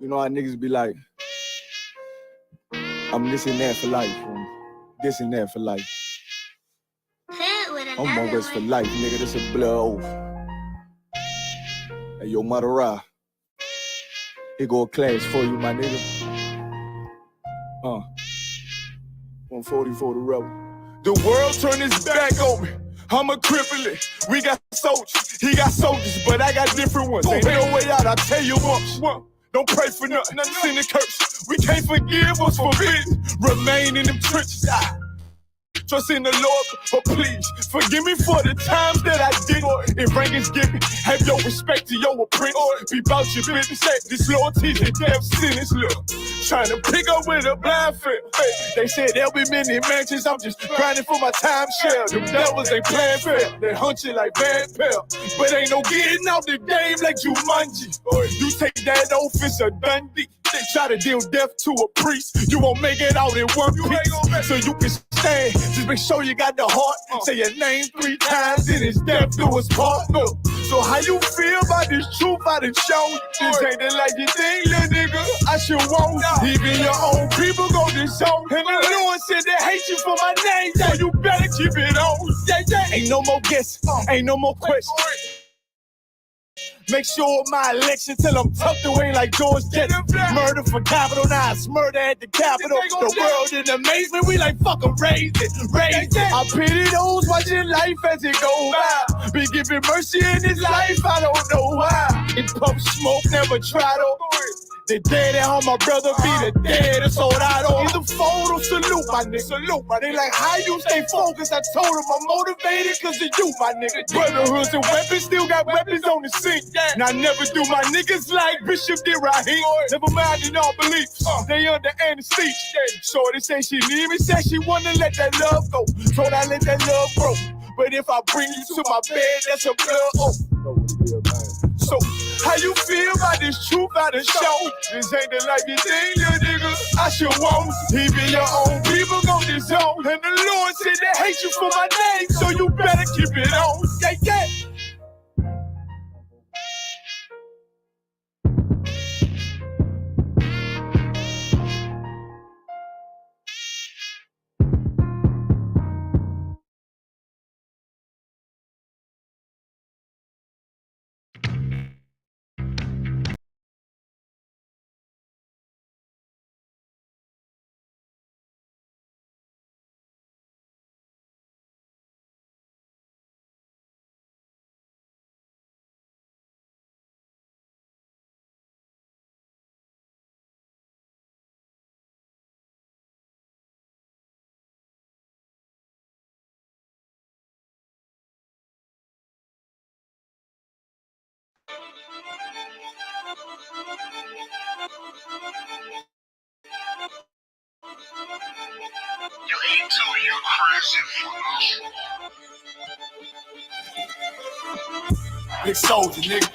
You know how niggas be like, I'm this and that for life. This and that for life. I'm always for life, nigga. This a blood oath. Hey, yo, Madara. Here go a class for you, my nigga. 144 the rebel. The world turned its back on me. I'm a cripple. We got soldiers. He got soldiers, but I got different ones. Ain't no way out, I tell you once. Don't pray for nothing. Sin and curse. We can't forgive us for forbidden. Remain in them trenches. Trust in the Lord, but please forgive me for the times that I did. If rank is given, have your respect to your apprentice. Be about your business. This loyalty's a damn sentence. Look, trying to pick up with a blind friend. They said there'll be many mansions. I'm just grinding for my time share. Them devils ain't playing fair. They hunt you like bad pal. But ain't no getting out the game like Jumanji. You take that oath, it's a Dundee. They try to deal death to a priest. You won't make it out in one piece. So you can stand. Just make sure you got the heart. Say your name 3 times, and it's death do us part. So how you feel about this truth I done shown? This ain't the life you think, little nigga. I should want. Even your own people go this zone. And the Lord said they hate you for my name. So you better keep it on. Ain't no more guessing. Ain't no more questions. Make sure my election till I'm tucked away like George Jetson. Murder for capital, now it's murder at the Capitol. The world in amazement, we like fuck 'em, raise it. I pity those watching life as it goes by. Be giving mercy in this life, I don't know why. In pump smoke, never try to. The dead at home, my brother be the dead, that's all I know. In the photo, salute my nigga. They like, how you stay focused? I told them I'm motivated cause of you, my nigga. Brotherhoods and weapons, still got weapons on the scene. Now never do my niggas like Bishop did Raheem. Never mind in all beliefs, they under anesthesia. Shorty say she need me, said she wanna let that love go. Told I let that love grow. But if I bring you to my bed, that's a blood oath. So, how you feel about this truth I done shown? This ain't the life you think, little nigga. I should want. Even your own people go this zone. And the Lord said they hate you for my name, so you better keep it on. Yeah. You ain't too, you crazy for Big soldier, nigga.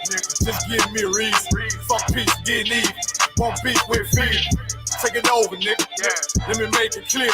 Just give me a reason. Fuck peace, getting even. Won't beef with fear. Take it over, nigga. Let me make it clear.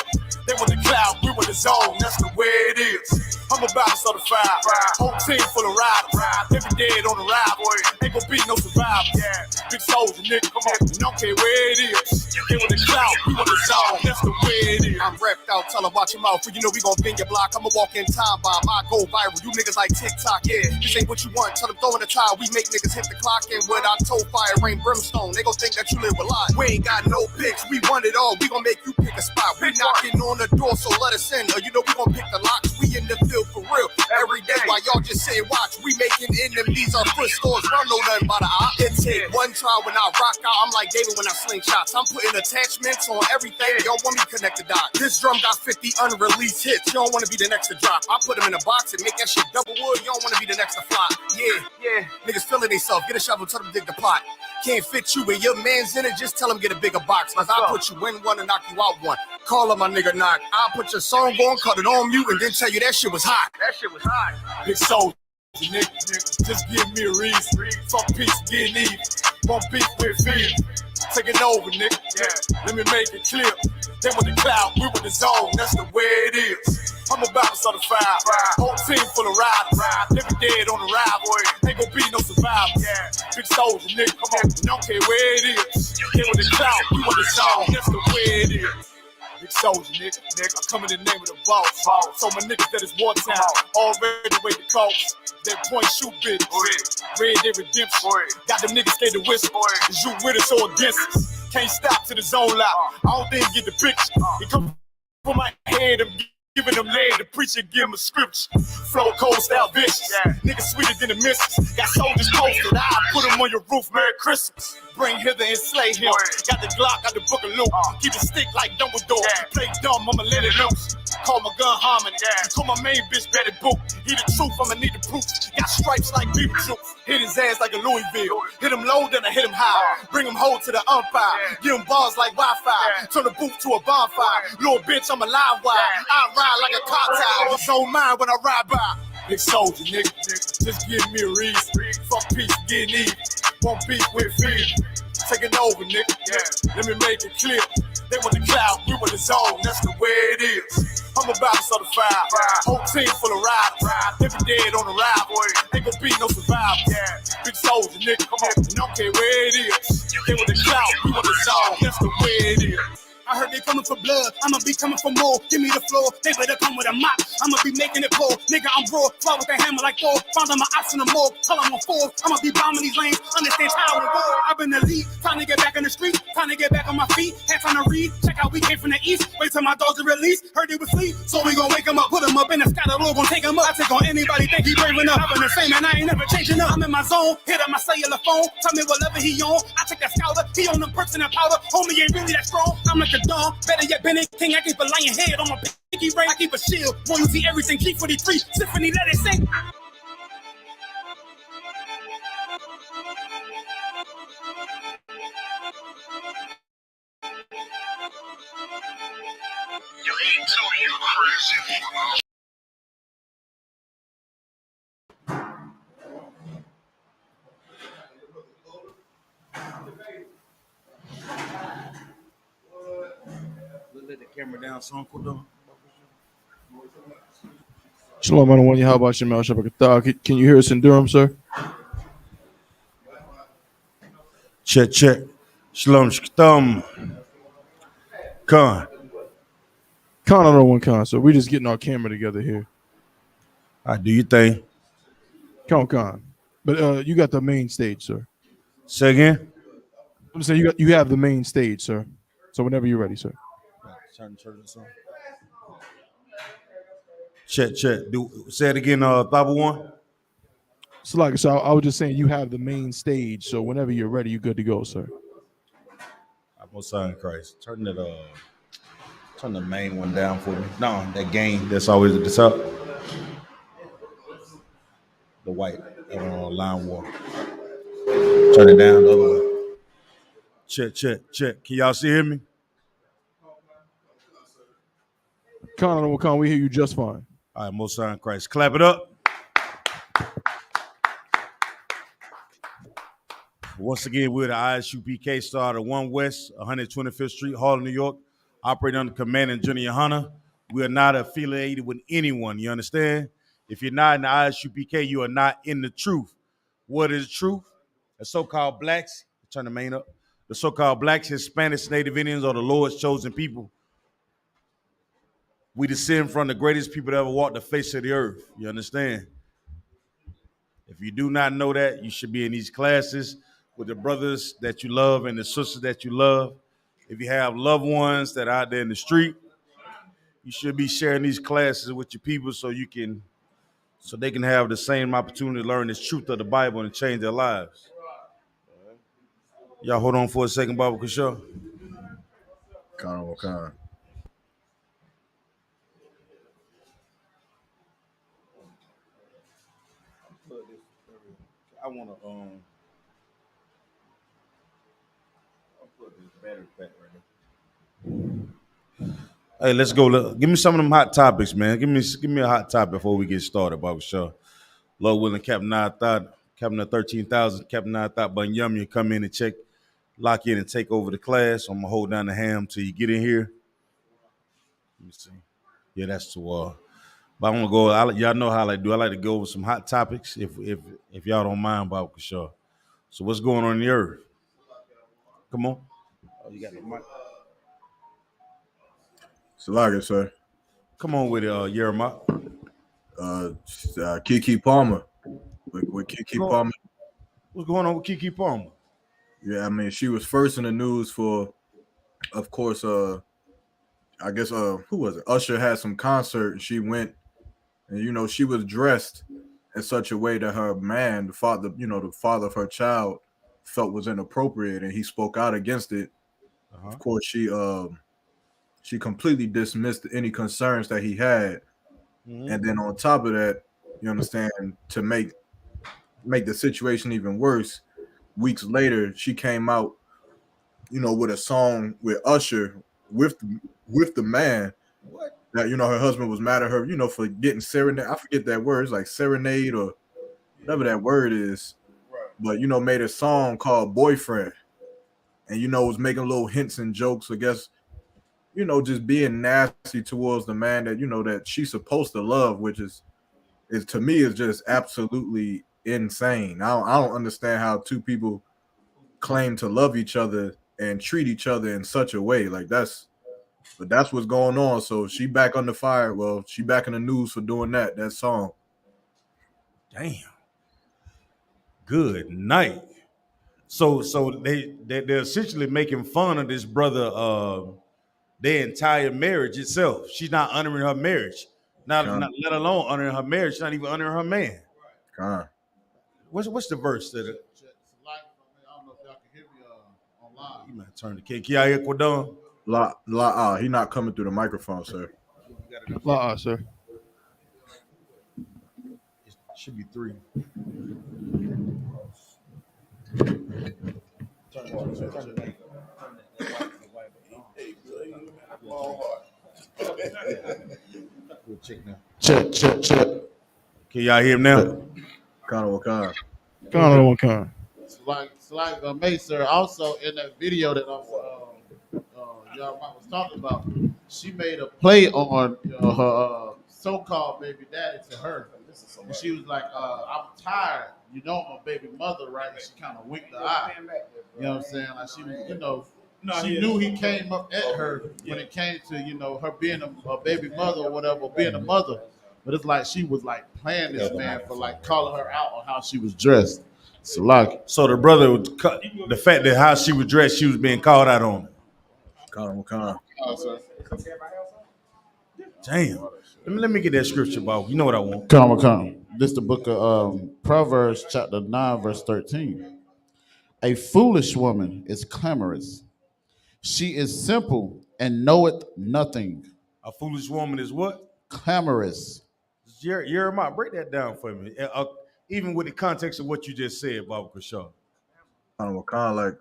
They want the cloud, we want the zone. That's the way it is. I'm about to start a fire. Whole team full of riders. Every dead on the ride, boy. Ain't gon' be no survivors. Big soldier, nigga. Come on. And don't care where it is. They want the cloud, we want the zone. That's the way it is. I'm repped out, tell them watch your mouth. You know we gon' bend your block. I'm a walk-in time bomb. I go viral. You niggas like TikTok, yeah. This ain't what you want. Tell them throw in the towel. We make niggas hit the clock. And with our toe fire, rain brimstone. They gon' think that you live a lie. We ain't got no picks. We want it all. We gon' make you pick a spot. We knocking on the door, so let us in. Or you know we gon' pick the locks. We in the field for real. Every day while y'all just say watch. We making enemies. Our foot stores. Run no nothing by the eye. It take one try when I rock out. I'm like David when I sling shots. I'm putting attachments on everything. Y'all want me to connect the dot. This drum got 50 unreleased hits. You don't want to be the next to drop. I put them in a box and make that shit double wood. You don't want to be the next to fly. Yeah. Niggas feeling themselves. Get a shovel, tell them dig the pot. Can't fit you and your man's in it. Just tell them get a bigger box. Cause I'll put you in one and knock you out one. Call up my nigga knock. I'll put your song on, cut it on mute, and then tell you that shit was hot. Big soldier, nigga. Just give me a reason. Fuck peace, getting even. Won't beef with fear. Take it over, nigga. Let me make it clear. They want the cloud, we want the zone. That's the way it is. I'm about to start a fire. Whole team full of riders. Living dead on the ride, boy. Ain't gon' be no survivors. Big soldier, nigga, come on. Don't care where it is. You here with the clout, we want the zone. That's the way it is. Big soldier, nigga. I come in the name of the boss. So my niggas that is wartime, already wait the calls. That point shoot bitch. Red Dead Redemption. Got them niggas scared to whisper. Is you with us or against us? Can't stop to the zone loud. I don't think you get the picture. It come from my head. I'm giving them lead. The preacher give them a scripture. Flow cold style vicious. Niggas sweeter than the missus. Got soldiers posted. I put them on your roof. Merry Christmas. Bring hither and slay him. Got the Glock, got the book of Luke. Keep the stick like Dumbledore. Play dumb, I'ma let it loose. Call my gun harmony. Call my main bitch Betty Boop. He the truth, I'ma need the proof. Got stripes like Beetlejuice. Hit his ass like a Louisville. Hit him low, then I hit him high. Bring him home to the umpire. Give him bars like Wi-Fi. Turn the booth to a bonfire. Little bitch, I'm a live wire. I ride like a cocktail. It's on mine when I ride by. Big soldier, nigga. Just give me a reason. Fuck peace, getting even. Won't beef with feed. Taking over, nigga. Let me make it clear. They want the cloud, we want the zone. That's the way it is. I'm about to start a fire. Whole team full of riders. Living dead on the ride, boy. Ain't gon' be no survivors. Big soldier, nigga. Come on. Don't care where it is. They want the cloud, we want the zone. That's the way it is. I heard they coming for blood, I'ma be coming for more. Give me the floor, they better come with a mop. I'ma be making it pour, nigga, I'm raw. Fly with the hammer like Thor. Found on my ops in the morgue, tell them I'm four. I'ma be bombing these lanes, understand how to war. I've been the lead, time to get back in the street. Time to get back on my feet, had time to read. Check out, we came from the east. Wait till my dogs are released, heard they was sleep. So we gon' wake them up, put them up in the sky. The Lord gon' take them up. I take on anybody, think he brave enough. I've been the same and I ain't never changing up. I'm in my zone, hit up my cellular phone. Tell me what level he on, I take that scouter. He on them perks and that powder. Homie ain't really that strong, I'm like a dog. Better yet, Bennett King, I keep a lion head on my pinky ring. I keep a shield, royalty, everything, G43, symphony, let it sing. You ain't too, you crazy for now. Let the camera down, so Uncle Don. Shalom, I don't want you. How about you, SHALAM? Can you hear us in Durham, sir? Check. Shalom, shktam. Khan. Con, I don't want con, so we're just getting our camera together here. All right, do your thing. Con. But you got the main stage, sir. Say again? I'm saying you have the main stage, sir. So whenever you're ready, sir. Turn this on. Check. Say it again, Bible 1. So I was just saying you have the main stage, so whenever you're ready, you're good to go, sir. I'm most high in Christ. Turn the main one down for me. No, that gain that's always at the top. The white line wall. Turn it down the other way. Check. Can y'all hear me? Con, we hear you just fine. All right, most high in Christ. Clap it up. Once again, we're the I.S.U.P.K. started 1 West, 125th Street, Harlem, New York, operating under command and Junior YAHANNA. We are not affiliated with anyone, you understand? If you're not in the I.S.U.P.K, you are not in the truth. What is truth? The so-called blacks, turn the main up, the so-called blacks, Hispanics, Native Indians are the Lord's chosen people. We descend from the greatest people that ever walked the face of the earth, you understand? If you do not know that, you should be in these classes with the brothers that you love and the sisters that you love. If you have loved ones that are out there in the street, you should be sharing these classes with your people so they can have the same opportunity to learn this truth of the Bible and change their lives. Y'all hold on for a second, Baba Kishore. Con. I want to I'll put this battery pack right there. Hey, let's go. Give me some of them hot topics, man. Give me a hot topic before we get started, Baba Kishore. Lord willing, Captain 13,000, Captain Bunyami, come in and check, lock in and take over the class. I'm gonna hold down the ham till you get in here. Let me see. Yeah, that's too But I'm gonna go. Y'all know how I do. I like to go over some hot topics, if y'all don't mind, Bob Kashaw. So what's going on in the earth? Come on. Oh, you got the mic. Salaga, sir. Come on with it, Yerma. Keke Palmer. With Keke Palmer. What's going on with Keke Palmer? Yeah, I mean, she was first in the news for, of course, I guess, who was it? Usher had some concert, and she went, and she was dressed in such a way that her man, the father of her child, felt was inappropriate, and he spoke out against it. Uh-huh. Of course, she completely dismissed any concerns that he had, and then on top of that, you understand, to make the situation even worse, weeks later she came out, with a song with Usher with the man. What? That her husband was mad at her, for getting serenade. I forget that word. It's like serenade or whatever that word is. Right. But made a song called Boyfriend, and was making little hints and jokes. I guess just being nasty towards the man that that she's supposed to love, which is to me is just absolutely insane. I don't understand how two people claim to love each other and treat each other in such a way. Like that's what's going on. So she back on the fire. Well, she back in the news for doing that song. Damn. Good night. So they're essentially making fun of this brother, their entire marriage itself. She's not honoring her marriage. Not let alone honoring her marriage. She's not even honoring her man. What's the verse that it? I don't know if y'all can hear me online. You might turn the cake. Yeah, Ecuador. He not coming through the microphone, sir. Sir. It should be 3. Check. Can y'all hear him now? Wakana. It's like May, sir. Also in that video that y'all was talking about, she made a play on her so-called baby daddy to her, and she was like, "I'm tired. I'm a baby mother, right?" And she kind of winked the eye. You know what I'm saying? Like she was, she knew he came up at her when it came to her being a baby mother or whatever, being a mother. But it's like she was like playing this man for like calling her out on how she was dressed. So the brother would the fact that how she was dressed, she was being called out on. Wakana. Damn. Let me get that scripture, Bob. You know what I want. Come. This is the book of Proverbs, chapter 9, verse 13. A foolish woman is clamorous. She is simple and knoweth nothing. A foolish woman is what? Clamorous. Jeremiah, break that down for me. Even with the context of what you just said, Bob Kashaw. Wakana,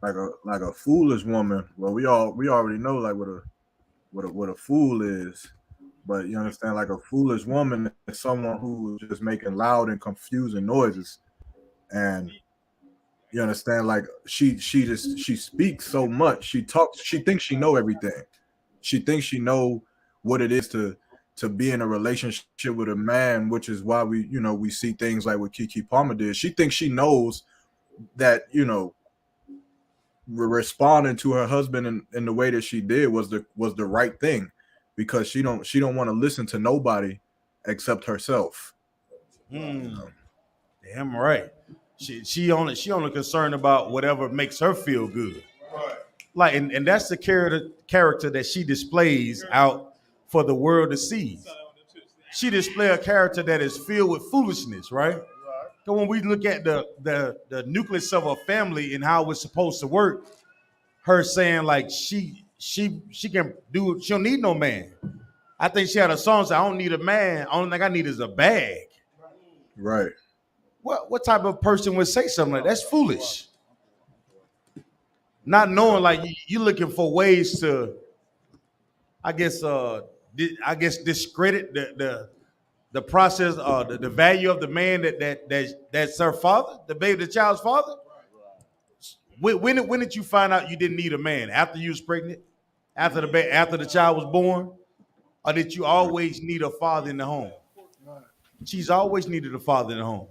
like a foolish woman. Well, we already know like what a fool is. But you understand, like a foolish woman is someone who is just making loud and confusing noises, and you understand, like she speaks so much. She talks. She thinks she know everything. She thinks she know what it is to be in a relationship with a man, which is why we see things like what Keke Palmer did. She thinks she knows that responding to her husband in the way that she did was the right thing. Because she don't want to listen to nobody except herself. Damn right. She only concerned about whatever makes her feel good. Right. Like and that's the character that she displays out for the world to see. She displays a character that is filled with foolishness, right? So when we look at the nucleus of a family and how it's supposed to work, her saying like she can do it. She don't need no man. I think she had a song say, "I don't need a man. Only thing I need is a bag." Right. What type of person would say something like that? That's foolish. Not knowing like you looking for ways to, I guess discredit the process, the value of the man that's her father, the child's father. When did you find out you didn't need a man? After you was pregnant? After the child was born? Or did you always need a father in the home? She's always needed a father in the home.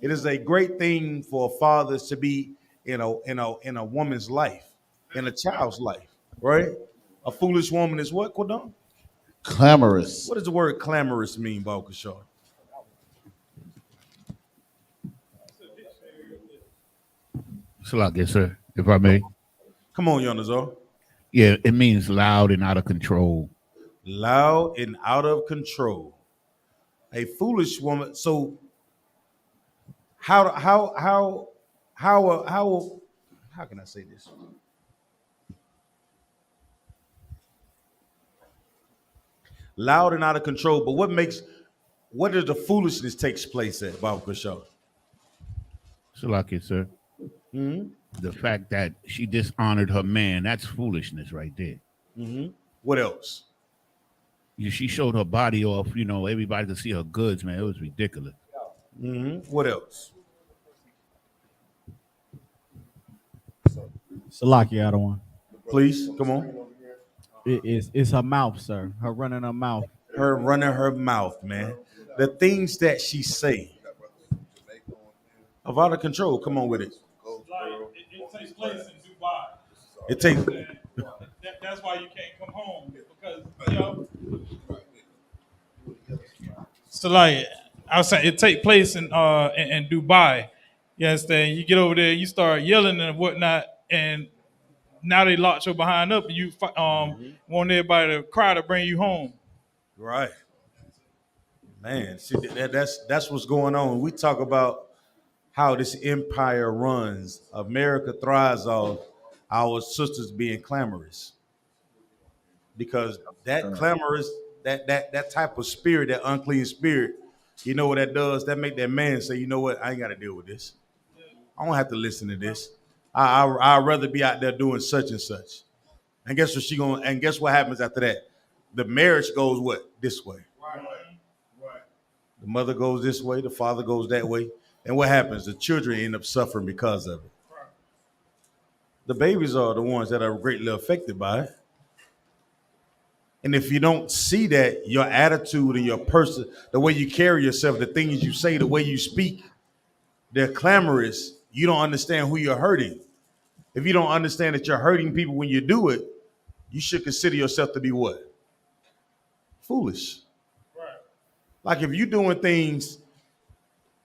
It is a great thing for fathers to be in a woman's life, in a child's life, right? A foolish woman is what, Quadon? Clamorous. What does the word clamorous mean, Balkashar? Salak, yes, sir. If I may. Come on, Yonazar. Yeah, it means loud and out of control. Loud and out of control. A foolish woman. So how can I say this? Loud and out of control. But what does the foolishness takes place at, Balkashar? Salak, yes, sir. Mm-hmm. The fact that she dishonored her man, that's foolishness right there. Mm-hmm. What else? She showed her body off, everybody could see her goods, man. It was ridiculous. Mm-hmm. What else? Salaki, other one. Please, come on. It's her mouth, sir. Her running her mouth. Her running her mouth, man. The things that she say of out of control. Come on with it. It takes place in Dubai. It takes. That's why you can't come home because So like I was saying, it take place in Dubai. You understand? You get over there, you start yelling and whatnot, and now they locked your behind up, and you want everybody to cry to bring you home. Right, man. See, that's what's going on. We talk about how this empire runs. America thrives off our sisters being clamorous, because that clamorous, that type of spirit, that unclean spirit, you know what that does? That make that man say, you know what? I ain't got to deal with this. I don't have to listen to this. I'd rather be out there doing such and such. And guess what and guess what happens after that? The marriage goes what? This way. Right. The mother goes this way, the father goes that way. And what happens? The children end up suffering because of it. The babies are the ones that are greatly affected by it. And if you don't see that, your attitude and your person, the way you carry yourself, the things you say, the way you speak, they're clamorous. You don't understand who you're hurting. If you don't understand that you're hurting people when you do it, you should consider yourself to be what? Foolish. Right. Like if you're doing things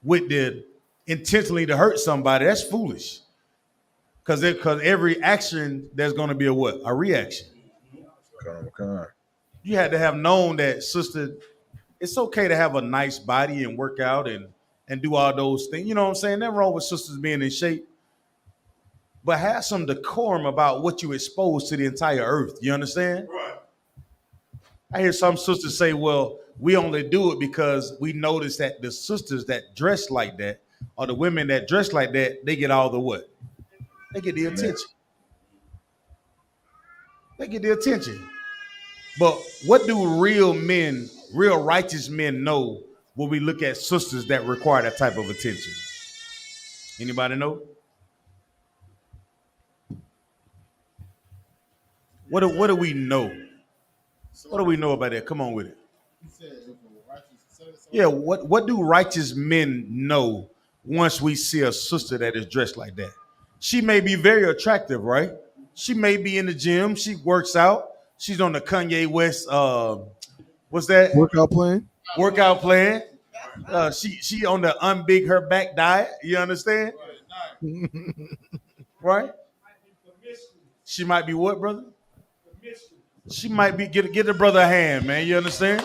with the intentionally to hurt somebody, that's foolish. Because every action, there's going to be a what? A reaction. Okay. You had to have known that, sister, it's okay to have a nice body and work out and do all those things. You know what I'm saying? Nothing wrong with sisters being in shape. But have some decorum about what you expose to the entire earth. You understand? Right. I hear some sisters say, well, we only do it because we notice that the sisters that dress like that, or the women that dress like that, they get all the what? They get the attention. They get the attention. But what do real men, real righteous men know when we look at sisters that require that type of attention? Anybody know? What do we know? What do we know about that? Come on with it. Yeah, what do righteous men know once we see a sister that is dressed like that? She may be very attractive, right? She may be in the gym. She works out. She's on the Kanye West, what's that? Workout plan. Workout plan. She on the unbig her back diet. You understand? Right? She might be what, brother? She might be get the brother a hand, man. You understand?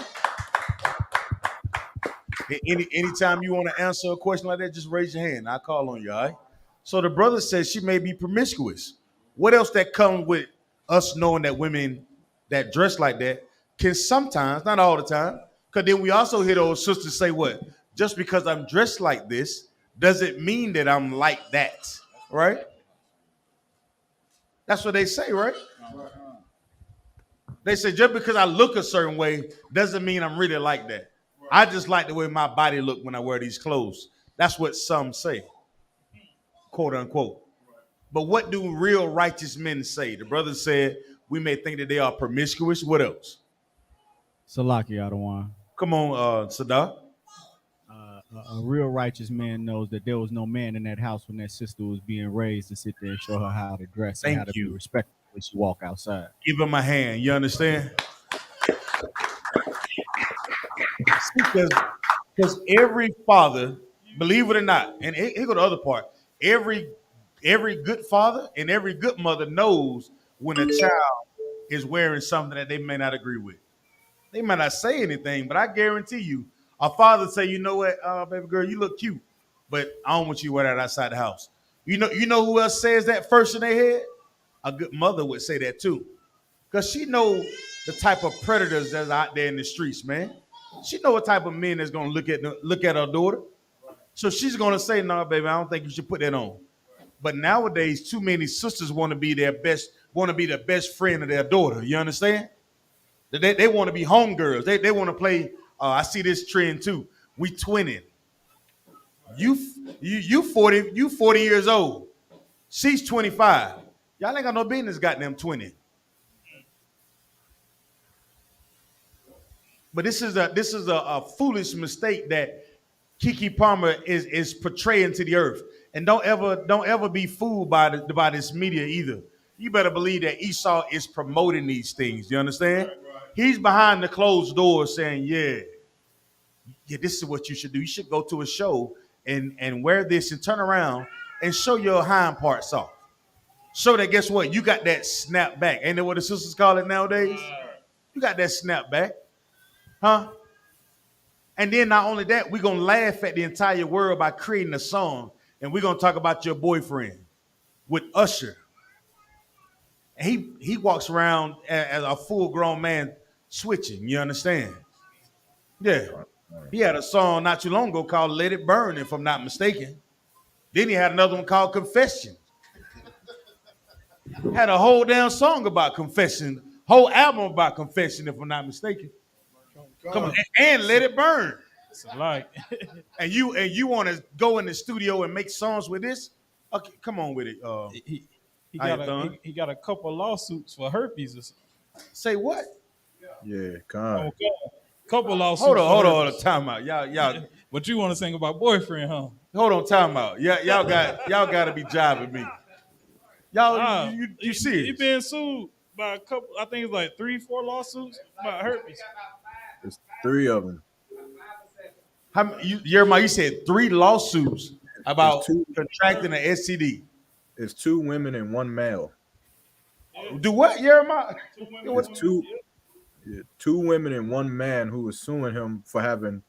Anytime you want to answer a question like that, just raise your hand. I'll call on you, all right? So the brother says she may be promiscuous. What else that comes with us knowing that women that dress like that can sometimes, not all the time, because then we also hear those sisters say what? Just because I'm dressed like this doesn't mean that I'm like that, right? That's what they say, right? They say just because I look a certain way doesn't mean I'm really like that. I just like the way my body look when I wear these clothes. That's what some say, quote unquote. But what do real righteous men say? The brother said we may think that they are promiscuous. What else? Salaki out of one. Come on, Sadar. A real righteous man knows that there was no man in that house when that sister was being raised to sit there and show her how to dress and how Thank to be you. respectful when she walk outside. Give him a hand. You understand? Because every father, believe it or not, and here go the other part. Every good father and every good mother knows when a child is wearing something that they may not agree with. They might not say anything, but I guarantee you, a father say, you know what, baby girl, you look cute, but I don't want you to wear that outside the house. You know who else says that first in their head? A good mother would say that too. Because she know the type of predators that's out there in the streets, man. She know what type of men that's gonna look at her daughter. So she's gonna say, no, baby, I don't think you should put that on. But nowadays, too many sisters want to be the best friend of their daughter. You understand? They want to be homegirls. They want to play. I see this trend too. We twinning. You 40 years old. She's 25. Y'all ain't got no business goddamn twinning. But this is a foolish mistake that Keke Palmer is portraying to the earth. And don't ever be fooled by this media either. You better believe that Esau is promoting these things. You understand? Right. He's behind the closed doors saying, yeah, this is what you should do. You should go to a show and wear this and turn around and show your hind parts off. Show that, guess what? You got that snap back. Ain't that what the sisters call it nowadays? You got that snap back. Huh? And then not only that, we're going to laugh at the entire world by creating a song. And we're going to talk about your boyfriend with Usher. And he walks around as a full-grown man switching. You understand? Yeah. He had a song not too long ago called Let It Burn, if I'm not mistaken. Then he had another one called Confession. Had a whole damn song about confession. Whole album about confession, if I'm not mistaken. Come on, and Let It Burn. Like, and you want to go in the studio and make songs with this? Okay, come on with it. He got a couple lawsuits for herpes or something. Say what? Yeah, God. Couple lawsuits. Hold on, time out. Y'all. But you want to sing about boyfriend, huh? Hold on, time out. Y'all got to be jiving me. Y'all, you serious? He been sued by a couple. I think it's like 3-4 lawsuits about herpes. There's 3 of them. Jeremiah, you said 3 lawsuits about contracting an STD. It's 2 women and 1 male. Do what, Jeremiah? It's 2 women and 1 man who was suing him for having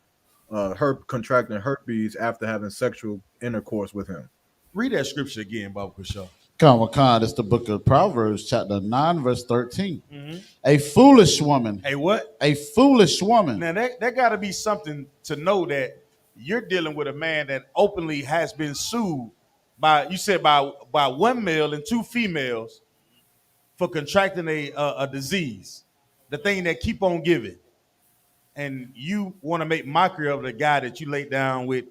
contracting herpes after having sexual intercourse with him. Read that scripture again, Baba Kushaw. Khan, it's the book of Proverbs, chapter 9, verse 13. Mm-hmm. A foolish woman. A what? A foolish woman. Now, that got to be something to know that you're dealing with a man that openly has been sued by 1 male and 2 females for contracting a disease, the thing that keep on giving. And you want to make mockery of the guy that you laid down with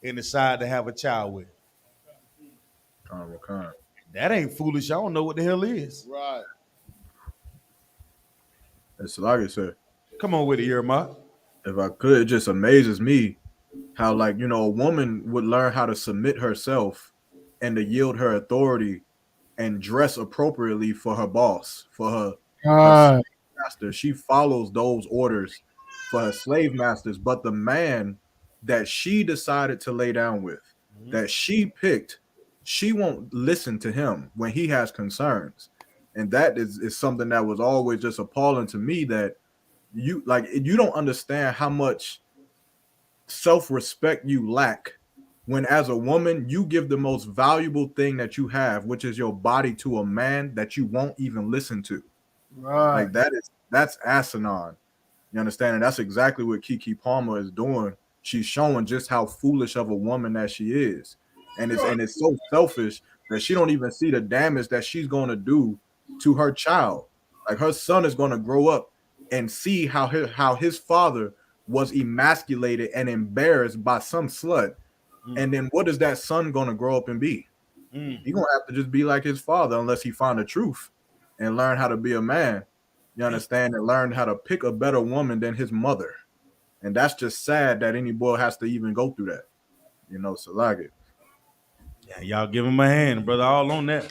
and decide to have a child with. Khan. That ain't foolish. I don't know what the hell is. Right. It's like I said. Come on with it, Jeremiah. If I could, it just amazes me how, like, a woman would learn how to submit herself and to yield her authority and dress appropriately for her boss, for her master. She follows those orders for her slave masters. But the man that she decided to lay down with, that she picked, she won't listen to him when he has concerns. And that is something that was always just appalling to me, that you don't understand how much self-respect you lack when, as a woman, you give the most valuable thing that you have, which is your body, to a man that you won't even listen to. Right. Like, that's asinine. You understand? And that's exactly what Keke Palmer is doing. She's showing just how foolish of a woman that she is. And it's so selfish that she don't even see the damage that she's going to do to her child. Like, her son is going to grow up and see how his father was emasculated and embarrassed by some slut. And then what is that son going to grow up and be? He's going to have to just be like his father unless he find the truth and learn how to be a man. You understand? And learned how to pick a better woman than his mother. And that's just sad that any boy has to even go through that. You know, so like it. Yeah, y'all give him a hand, brother. All on that.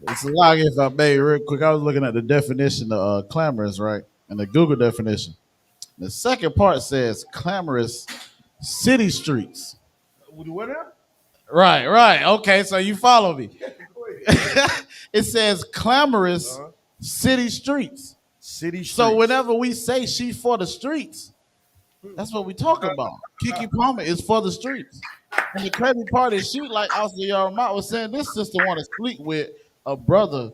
It's a lot. If I may, real quick, I was looking at the definition of clamorous, right? And the Google definition. The second part says clamorous city streets. What now? Right, right. Okay, so you follow me. It says clamorous city streets. City streets. So whenever we say she for the streets, that's what we talk about. Kiki Palmer is for the streets. And the crazy part is she, like Austin Yaramat was saying, this sister want to sleep with a brother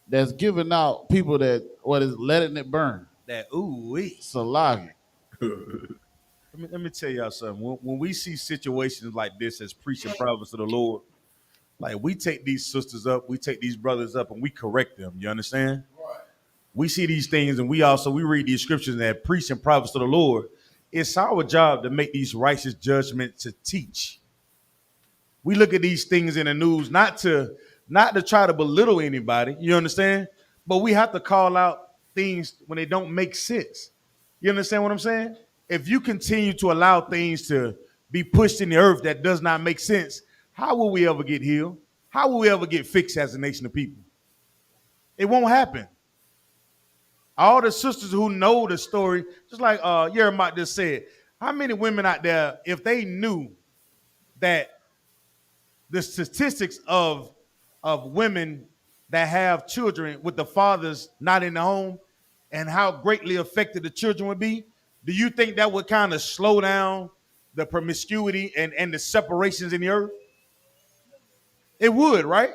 that's giving out people that what is letting it burn. That ooh-wee. Salagi. Let me tell y'all something. When we see situations like this as preaching prophets of the Lord, like we take these sisters up, we take these brothers up, and we correct them. You understand? Right. We see these things, and we read these scriptures that preaching prophets of the Lord. It's our job to make these righteous judgments to teach. We look at these things in the news not to try to belittle anybody. You understand? But we have to call out things when they don't make sense. You understand what I'm saying? If you continue to allow things to be pushed in the earth that does not make sense, how will we ever get healed? How will we ever get fixed as a nation of people? It won't happen. All the sisters who know the story, just like Yeremiah just said, how many women out there, if they knew that the statistics of women that have children with the fathers not in the home and how greatly affected the children would be, do you think that would kind of slow down the promiscuity and the separations in the earth? It would, right?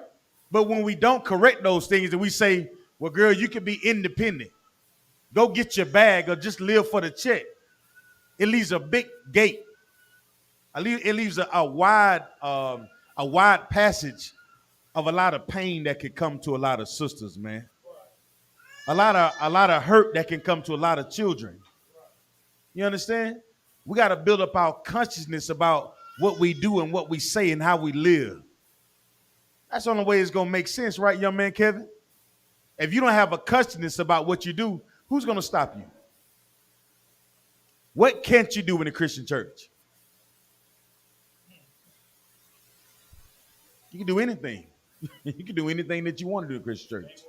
But when we don't correct those things and we say, well, girl, you can be independent. Go get your bag or just live for the check. It leaves a big gate. It leaves a wide passage of a lot of pain that could come to a lot of sisters, man. A lot of hurt that can come to a lot of children. You understand? We got to build up our consciousness about what we do and what we say and how we live. That's the only way it's going to make sense, right, young man Kevin? If you don't have a consciousness about what you do, who's going to stop you? What can't you do in the Christian church? You can do anything. You can do anything that you want to do in the Christian church.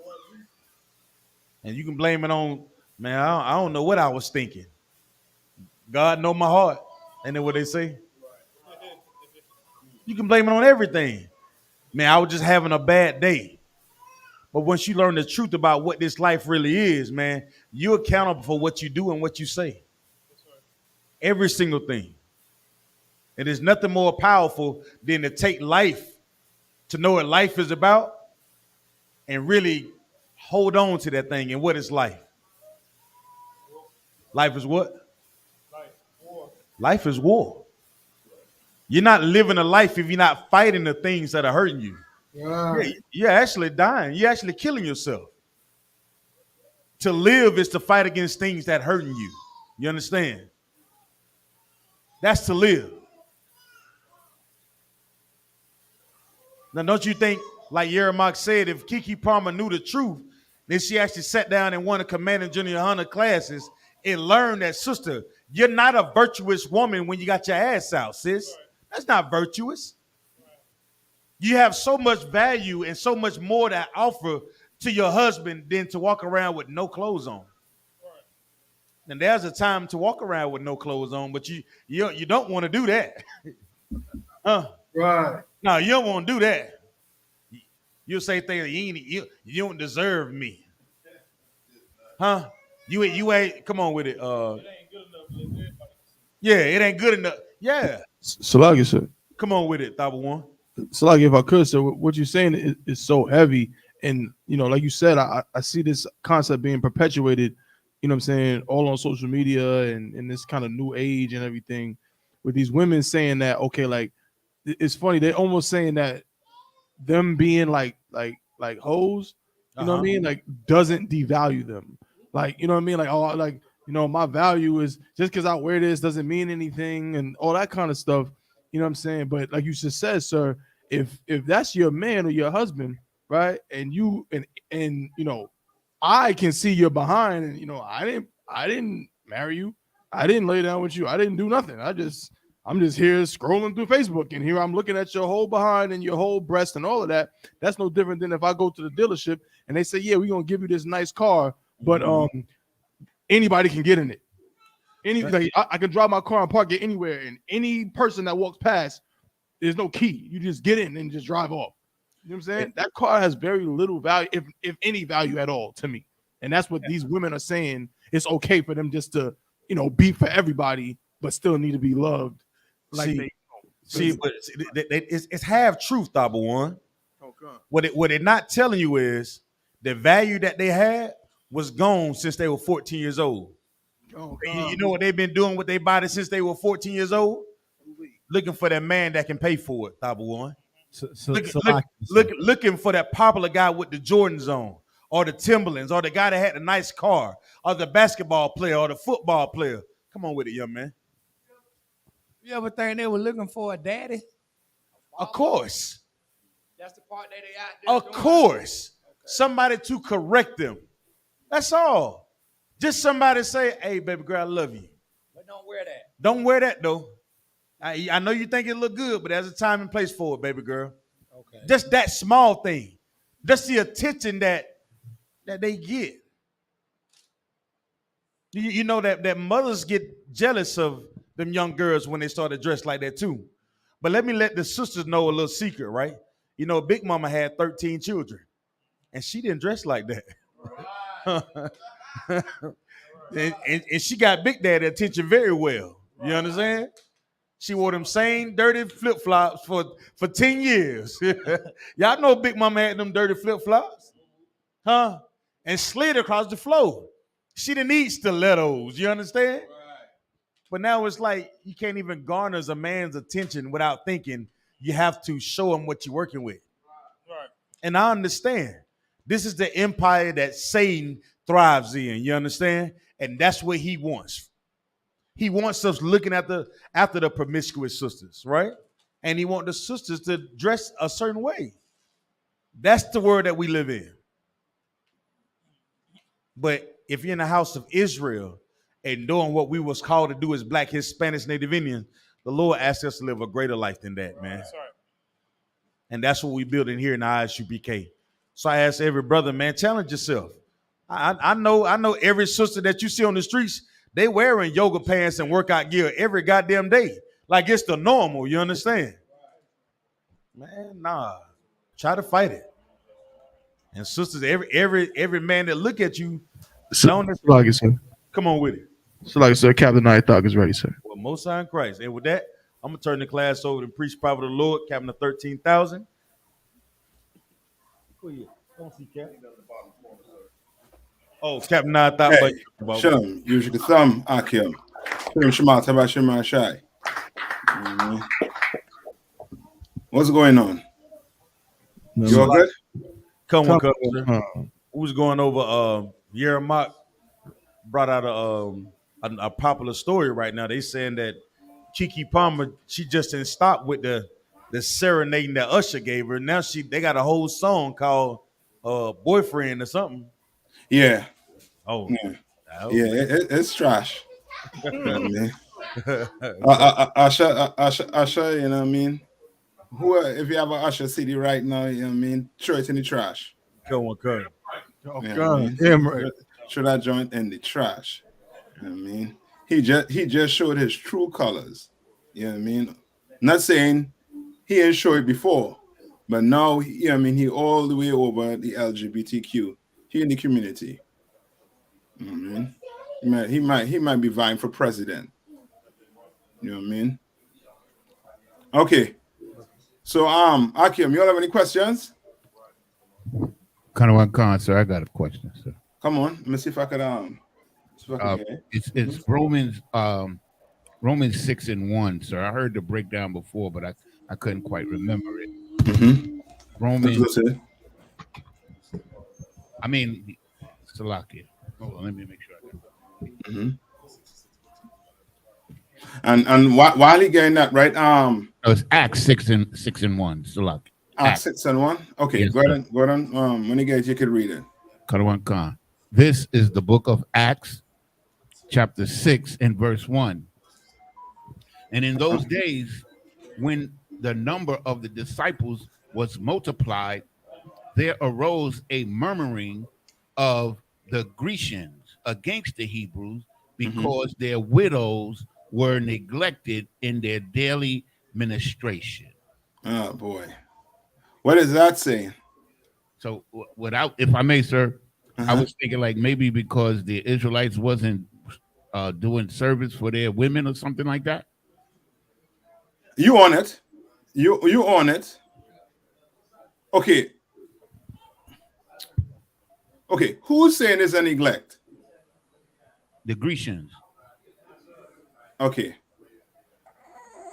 And you can blame it on, man, I don't know what I was thinking. God know my heart. Ain't that what they say? You can blame it on everything. Man, I was just having a bad day. But once you learn the truth about what this life really is, man, you're accountable for what you do and what you say. Every single thing. It is nothing more powerful than to take life, to know what life is about, and really hold on to that thing. And what is life? Life is what? Life is war. You're not living a life if you're not fighting the things that are hurting you. Yeah. You're actually dying. You're actually killing yourself. To live is to fight against things that hurting you. You understand? That's to live. Now, don't you think, like Yeremiah said, if Kiki Palmer knew the truth, then she actually sat down in one of Commanding Junior YAHANNA classes and learned that, sister, you're not a virtuous woman when you got your ass out, sis. That's not virtuous. You have so much value and so much more to offer to your husband than to walk around with no clothes on. And there's a time to walk around with no clothes on, but you don't want to do that. Right. No, you don't want to do that. You'll say things like, you don't deserve me. You ain't, come on with it. Yeah, it ain't good enough. Yeah. So like you said. Come on with it, Thaba One. So like if I could, so what you're saying is so heavy. And, you know, like you said, I see this concept being perpetuated, you know what I'm saying, all on social media and in this kind of new age and everything, with these women saying that, okay, like, it's funny, they're almost saying that them being like hoes, you know what I mean, like, doesn't devalue them. Like, you know what I mean? Like, oh, like, you know, my value is just because I wear this doesn't mean anything and all that kind of stuff. You know what I'm saying? But like you just said, sir, if that's your man or your husband, right? And you I can see you're behind, and I didn't marry you, I didn't lay down with you, I didn't do nothing. I'm just here scrolling through Facebook, and here I'm looking at your whole behind and your whole breast and all of that. That's no different than if I go to the dealership and they say, yeah, we're gonna give you this nice car, but anybody can get in it. I can drive my car and park it anywhere, and any person that walks past, there's no key. You just get in and just drive off. You know what I'm saying? That car has very little value, if any value at all, to me. And that's what these women are saying. It's okay for them just to, be for everybody, but still need to be loved. But it's half truth, Thaba One. Okay. What they're not telling you is the value that they had was gone since they were 14 years old. You know what they've been doing with their body since they were 14 years old? Looking for that man that can pay for it, Thaba One. Looking for that popular guy with the Jordans on, or the Timberlands, or the guy that had a nice car, or the basketball player, or the football player. Come on with it, young man. You ever think they were looking for a daddy? Of course. That's the part that they out there. Of course. Okay. Somebody to correct them. That's all. Just somebody say, hey, baby girl, I love you. But don't wear that. Don't wear that, though. I know you think it look good, but there's a time and place for it, baby girl. Okay. Just that small thing. Just the attention that they get. You know that mothers get jealous of them young girls when they start to dress like that too. But let me let the sisters know a little secret, right? Big Mama had 13 children, and she didn't dress like that. and she got Big Daddy attention very well. You understand? She wore them same dirty flip-flops for 10 years. Y'all know Big Mama had them dirty flip-flops? Huh? And slid across the floor. She didn't need stilettos. You understand? Right. But now it's like you can't even garner a man's attention without thinking you have to show him what you're working with. Right. And I understand. This is the empire that Satan thrives in. You understand? And that's what he wants. He wants us looking after the promiscuous sisters, right? And he wants the sisters to dress a certain way. That's the world that we live in. But if you're in the house of Israel and doing what we was called to do as Black, Hispanics, Native Indians, the Lord asks us to live a greater life than that, man. That's right. And that's what we're building here in the I.S.U.P.K. So I ask every brother, man, challenge yourself. I know every sister that you see on the streets, they wearing yoga pants and workout gear every goddamn day. Like it's the normal, you understand? Man, nah. Try to fight it. And sisters, every man that look at you, come on with it. So like I said, Captain I Thought is ready, sir. Well, Most High in Christ. And with that, I'm gonna turn the class over to preach prophet of the Lord, Captain of 13,000. Don't see Cap. Oh, Captain I Thought. Hey, Shalom, usually the thumb, Akim. Shalom, Shema, Tabah, Shema, Shai. What's going on? You all good? Come on. We was going over YAHANNA brought out a popular story right now. They saying that Keke Palmer, she just didn't stop with the serenading that Usher gave her. Now they got a whole song called Boyfriend or something. Yeah. Oh. Yeah. It's trash. Usher, you know what I mean? If you have an Usher CD right now, you know what I mean? Throw it in the trash. Come on. Throw that joint in the trash. You know what I mean? He just showed his true colors. You know what I mean? Not saying he didn't show it before, but now he all the way over the LGBTQ. He in the community. You know what I mean? He might be vying for president. You know what I mean? Okay. So Akim, you all have any questions? Kind of one con, sir. I got a question, sir. Come on, let me see if I could it's Romans 6:1, sir. I heard the breakdown before, but I couldn't quite remember it. Mm-hmm. Romans. I mean, Salakia. Hold on, let me make sure I got it. And while he getting that right, it's Acts 6:1, Salakia. Acts 6 and 1. Okay, Yes, go ahead. Go ahead. When you guys, you can read it. Karawan Khan. This is the book of Acts, chapter 6 and verse 1. And in those days, when the number of the disciples was multiplied, there arose a murmuring of the Grecians against the Hebrews because their widows were neglected in their daily ministration. Oh boy, what is that saying? So, without, if I may, sir, I was thinking like maybe because the Israelites wasn't doing service for their women or something like that. You on it? You on it? Okay. Okay. Who's saying it's a neglect? The Grecians. Okay.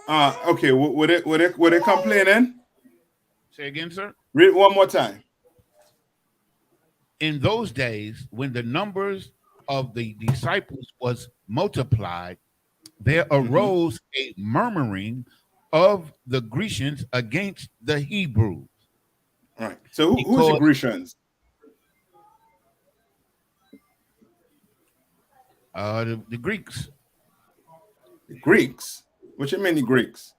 Okay. Were they complaining? Say again, sir. Read it one more time. In those days, when the numbers of the disciples was multiplied, there arose a murmuring of the Grecians against the Hebrews. All right. So who's the Grecians? The Greeks. The Greeks? What you mean the Greeks?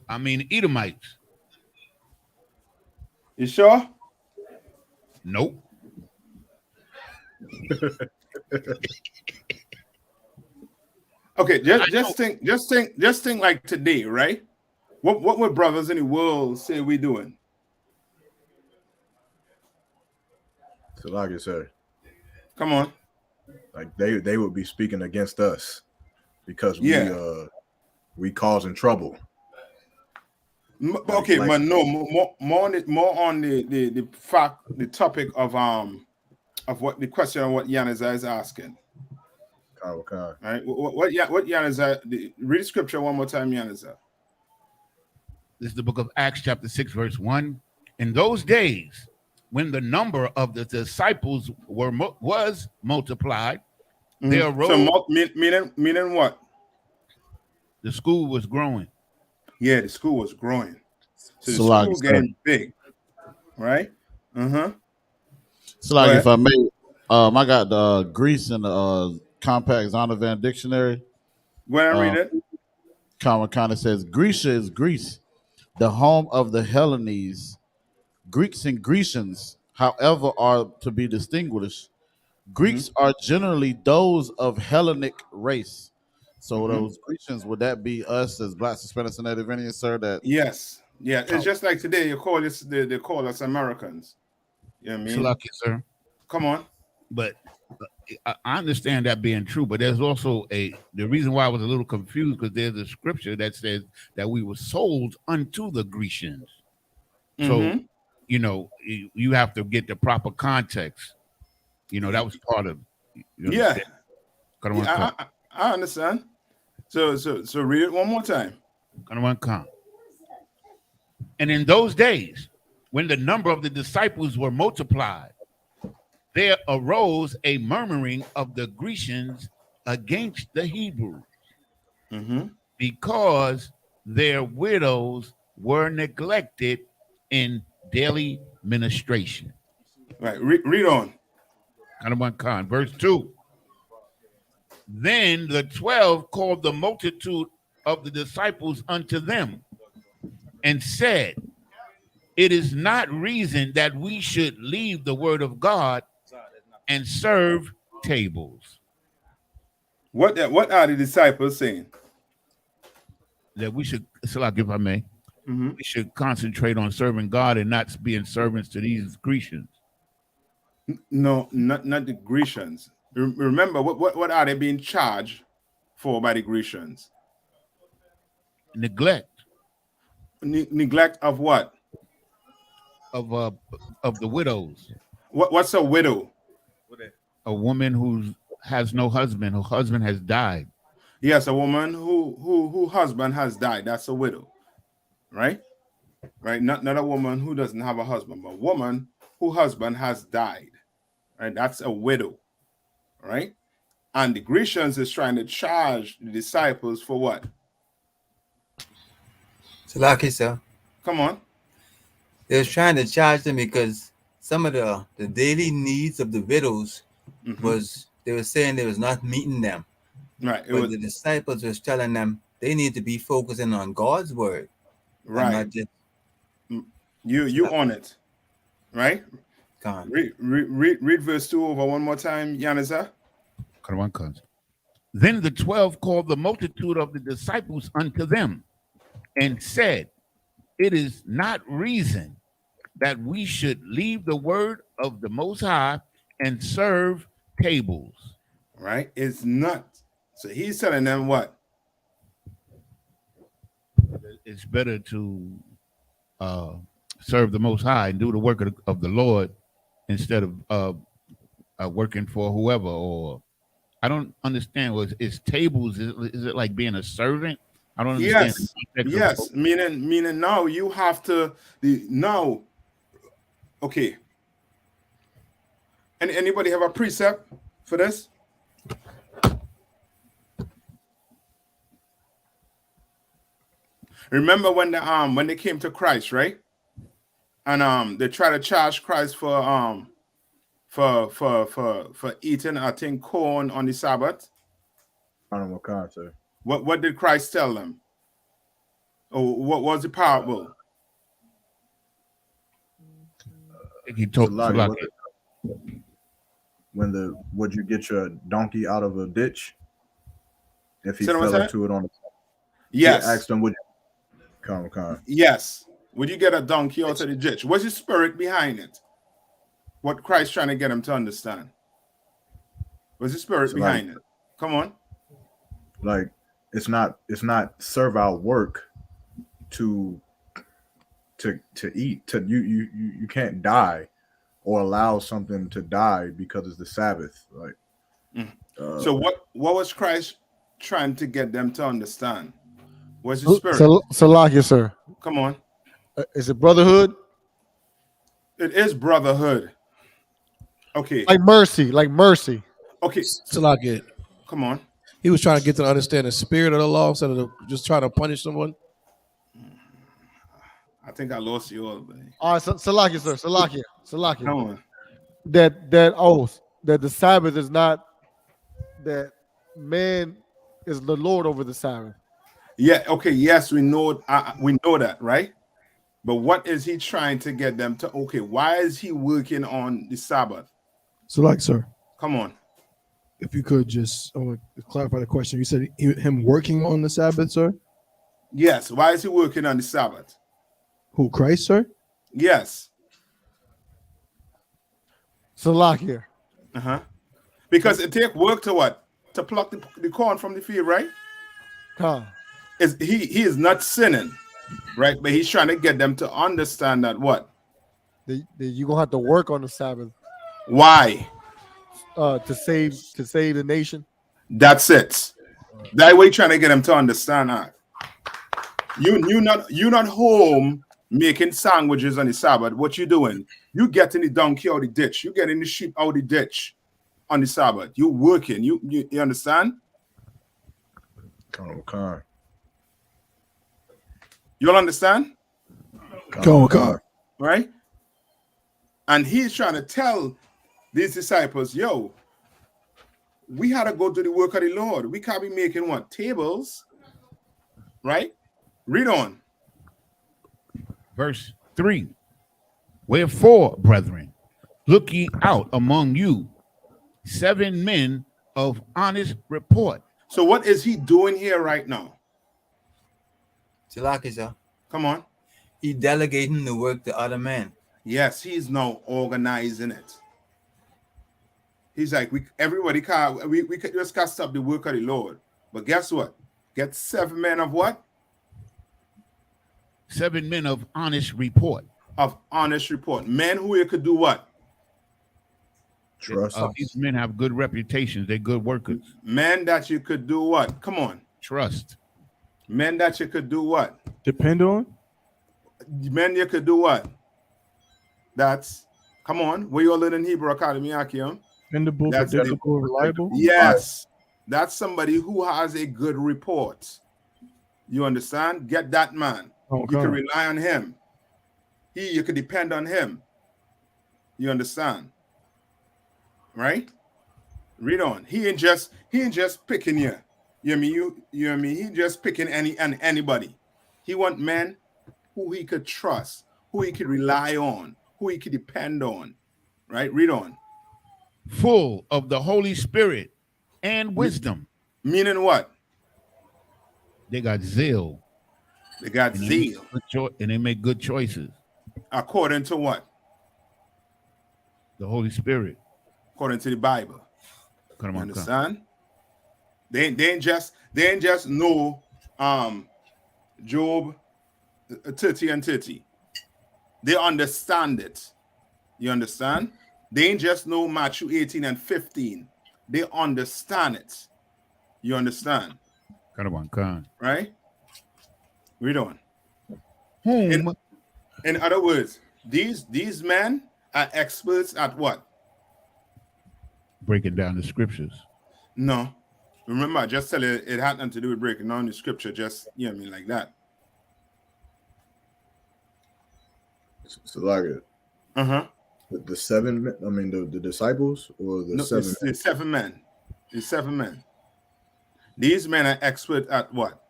I mean Edomites. You sure? Nope. Okay, just think like today, right? What would brothers in the world say we doing? So like I said, come on. Like they would be speaking against us because we causing trouble. Okay, but no, more on the fact, the topic of what the question of what Yaniza is asking. Okay. Right? What Yaniza? Read the scripture one more time, Yaniza. This is the book of Acts, chapter 6, verse 1. In those days, when the number of the disciples was multiplied, there arose. So meaning what? The school was growing. Yeah, the school was growing. So the like school getting big, right? So like if I may, I got the Greece in the Compact Zondervan Dictionary. Go ahead and read it. Kind of says Grecia is Greece, the home of the Hellenes. Greeks and Grecians, however, are to be distinguished. Greeks are generally those of Hellenic race. So those Grecians, would that be us as Blacks, Hispanics, and Native Indians, sir? That yes, yeah. It's just like today. You call this they call us Americans. You know what I mean? Lucky, sir. Come on. But I understand that being true, but there's also the reason why I was a little confused because there's a scripture that says that we were sold unto the Grecians. So, you have to get the proper context. That was part of. I understand. So read it one more time. And in those days, when the number of the disciples were multiplied, there arose a murmuring of the Grecians against the Hebrews because their widows were neglected in daily ministration. Right. Read on. Verse 2. Then the 12 called the multitude of the disciples unto them and said, it is not reason that we should leave the word of God and serve tables. What are the disciples saying? That we should, if I may, we should concentrate on serving God and not being servants to these Grecians. No, not the Grecians. Remember, what are they being charged for by the Grecians? Neglect. Neglect of what? Of the widows. What's a widow? A woman who has no husband. Her husband has died. Yes, a woman who husband has died. That's a widow, right? Right. Not a woman who doesn't have a husband, but a woman whose husband has died. Right. That's a widow, right? And the Grecians is trying to charge the disciples for what? Salaki, sir. Come on. They was trying to charge them because some of the daily needs of the widows was, they were saying they was not meeting them. Right. But the disciples was telling them they need to be focusing on God's word. Right. And not just you on it. Right? Come on. Read verse 2 over one more time, Yanaza. Then the 12 called the multitude of the disciples unto them and said, it is not reason that we should leave the word of the Most High and serve tables. Right? It's not. So he's telling them what? It's better to serve the Most High and do the work of the Lord instead of working for whoever. Or I don't understand. Is tables? Is it like being a servant? I don't understand. Yes. Meaning now you have to Okay. Anybody have a precept for this? Remember when they came to Christ, right? And they try to charge Christ for eating, I think, corn on the Sabbath. What did Christ tell them? Or what was the parable? He told would you get your donkey out of a ditch if he Say fell into it on the Yes. He asked him, would you come? Yes. Would you get a donkey out of the ditch? What's the spirit behind it? What Christ trying to get him to understand? What's the spirit behind it? Come on. Like it's not servile work to eat. You can't die or allow something to die because it's the Sabbath. Like so what was Christ trying to get them to understand? What's the spirit? Salakia, sir. Come on. Is it brotherhood? It is brotherhood. Okay. Like mercy. Okay. Salakia. Come on. He was trying to get to understand the spirit of the law instead of just trying to punish someone. I think I lost you all. All right, Salakia, sir. Salakia. Come on. That oath that the Sabbath is not, that man is the Lord over the Sabbath. Yeah. Okay. Yes, we know that, right? But what is he trying to get them to? Okay, why is he working on the Sabbath? So, like, sir, come on. If you could just clarify the question. You said him working on the Sabbath, sir? Yes. Why is he working on the Sabbath? Who, Christ, sir? Yes. Salakia. Because it take work to what? To pluck the corn from the field, right? He is not sinning, right? But he's trying to get them to understand that what? You're gonna have to work on the Sabbath. Why? To save the nation. That's it. That way, trying to get them to understand that. You not home making sandwiches on the Sabbath. What you doing? You getting the donkey out of the ditch. You getting the sheep out of the ditch on the Sabbath. You working. You understand? You'll understand? Right? And he's trying to tell these disciples, yo, we had to go to the work of the Lord. We can't be making what? Tables. Right? Read on. Verse 3. Wherefore, brethren, look ye out among you 7 men of honest report. So what is he doing here right now? Salakia, come on. He delegating the work to other men. Yes, he's now organizing it. He's like, we could just cast up the work of the Lord. But guess what? Get 7 men of what? 7 men of honest report. Of honest report. Men who you could do what? Trust. These men have good reputations. They're good workers. Men that you could do what? Come on. Trust. Men that you could do what? Depend on? Men you could do what? That's, come on. Where you all learning Hebrew Academy, Akim? Dependable, predictable, reliable? Yes. That's somebody who has a good report. You understand? Get that man. You can rely on him. you could depend on him. You understand? Right? Read on. He ain't just picking you. You know what I mean? You know what I mean? He just picking anybody. He want men who he could trust, who he could rely on, who he could depend on. Right? Read on. Full of the Holy Spirit and wisdom. Meaning what? They got zeal. They got zeal. And they make good choices. According to what? The Holy Spirit. According to the Bible. Come you on, understand? They ain't just know Job 30 and 30. They understand it. You understand? They ain't just know Matthew 18 and 15. They understand it. You understand? Come on. Right? Read on. Whom? In other words, these men are experts at what? Breaking down the scriptures. No. Remember, I just tell you it had nothing to do with breaking down the scripture, just, you know what I mean, like that. So like it. Uh-huh. The 7 men, I mean the disciples or the 7 men? The 7 men. The 7 men. These men are expert at what?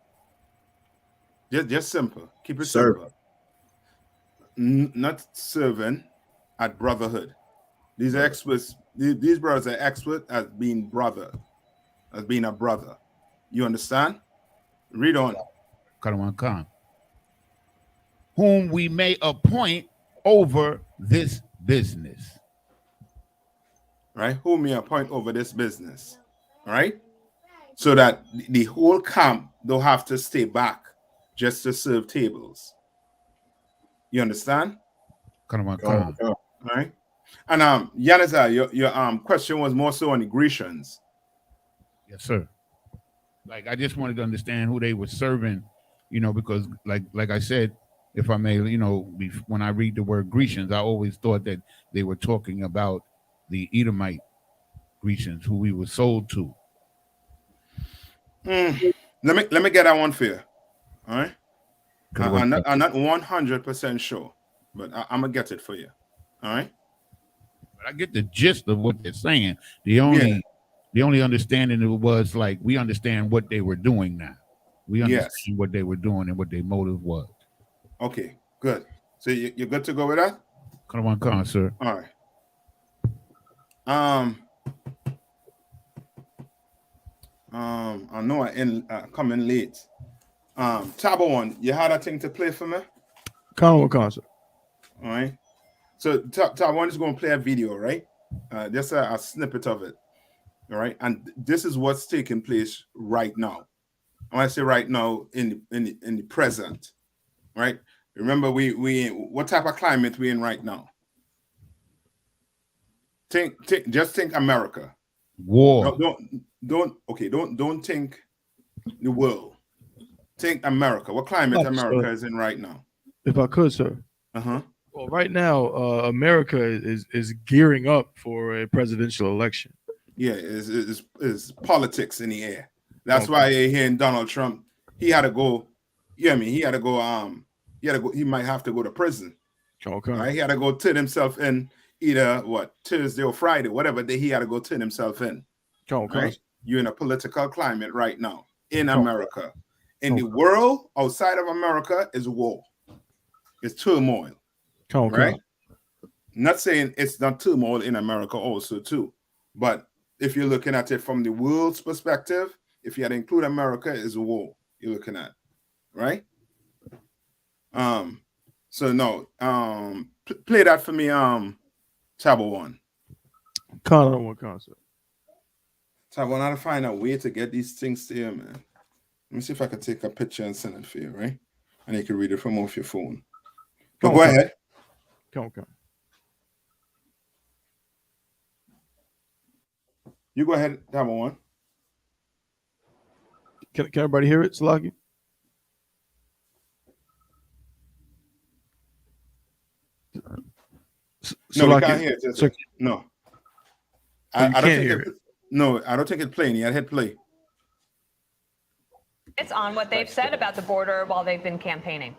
Just simple. Keep it simple. Not serving, at brotherhood. These are experts. These brothers are expert at being brother, as being a brother. You understand? Read on. Come. Whom we may appoint over this business. Right? Whom we appoint over this business. Right? So that the whole camp don't have to stay back just to serve tables. You understand? Come on. Right? And Yanazar, your question was more so on the Grecians. Yes, sir. Like I just wanted to understand who they were serving, because like I said, if I may, when I read the word Grecians, I always thought that they were talking about the Edomite Grecians who we were sold to. Let me get that one for you. All right. I'm not 100% sure, but I'm gonna get it for you. All right. But I get the gist of what they're saying. The only understanding it was like we understand what they were doing now. We understand what they were doing and what their motive was. Okay, good. So you're good to go with that? Come on, sir. All right. I know I come in late. Tabo one, you had a thing to play for me? Con concert. All right. So Tabo one is going to play a video, right? Just a snippet of it. All right. And this is what's taking place right now. I want to say right now in the present. Right? Remember, we what type of climate we in right now? Just think America. War. Don't think the world. Think America. What climate America is in right now? If I could, sir. Uh-huh. Well, right now, America is gearing up for a presidential election. Yeah, is politics in the air. That's why you're hearing Donald Trump. He had to go. Yeah, I mean, he had to go. He might have to go to prison. Okay. Right? He had to go turn himself in either Thursday or Friday, whatever day he had to go turn himself in. Okay. Right? You're in a political climate right now in America. In the world outside of America is war. It's turmoil. Right? Not saying it's not turmoil in America also too, but if you're looking at it from the world's perspective, if you had to include America, is war you're looking at, right? So no, play that for me, Tabo one. One concert. Tabo one, I gotta find a way to get these things to you, man. Let me see if I can take a picture and send it for you, right? And you can read it from off your phone. Go ahead. Okay. You go ahead, Tabo one. Can everybody hear it, Salaki? No, we can't hear it. No. I don't think it. No, I don't think it's playing yet. Hit play. It's on what they've said about the border while they've been campaigning.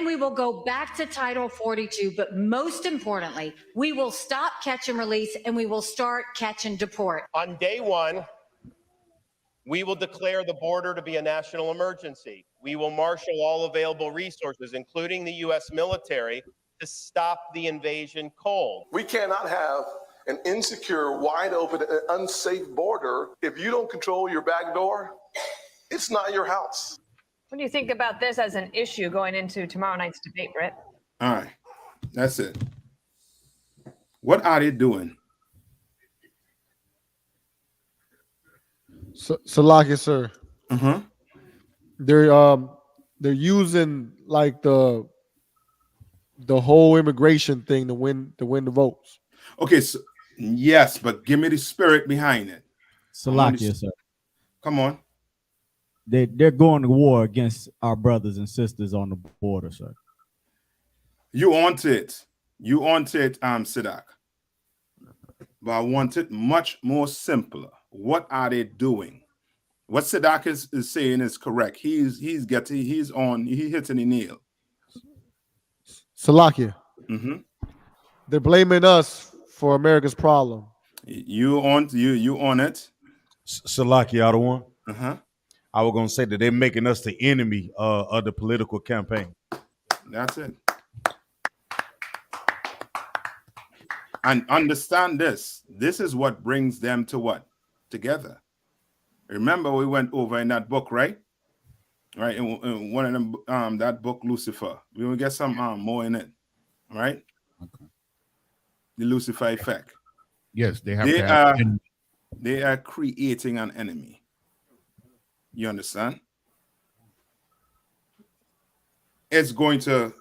We will go back to Title 42, but most importantly, we will stop catch and release, and we will start catch and deport. On day one, we will declare the border to be a national emergency. We will marshal all available resources, including the U.S. military, to stop the invasion cold. We cannot have an insecure, wide open, and unsafe border. If you don't control your back door, it's not your house. What do you think about this as an issue going into tomorrow night's debate, Britt? All right, that's it. What are they doing? Salaki, sir. They're using like the whole immigration thing to win the votes. Okay, so yes, but give me the spirit behind it. Salakia, sir. Come on. They're going to war against our brothers and sisters on the border, sir. You want it. You want it, Sidak. But I want it much more simpler. What are they doing? What Sidak is saying is correct. He's hitting the nail. Salakia. They're blaming us for America's problem. You on it. Salaki, other one. I was gonna say that they're making us the enemy of the political campaign. That's it. And understand this. This is what brings them to what? Together. Remember, we went over in that book, right? Right, in one of them, that book, Lucifer. We will get some more in it, right? Okay. The Lucifer effect. Yes, they have. They are creating an enemy. You understand? It's going to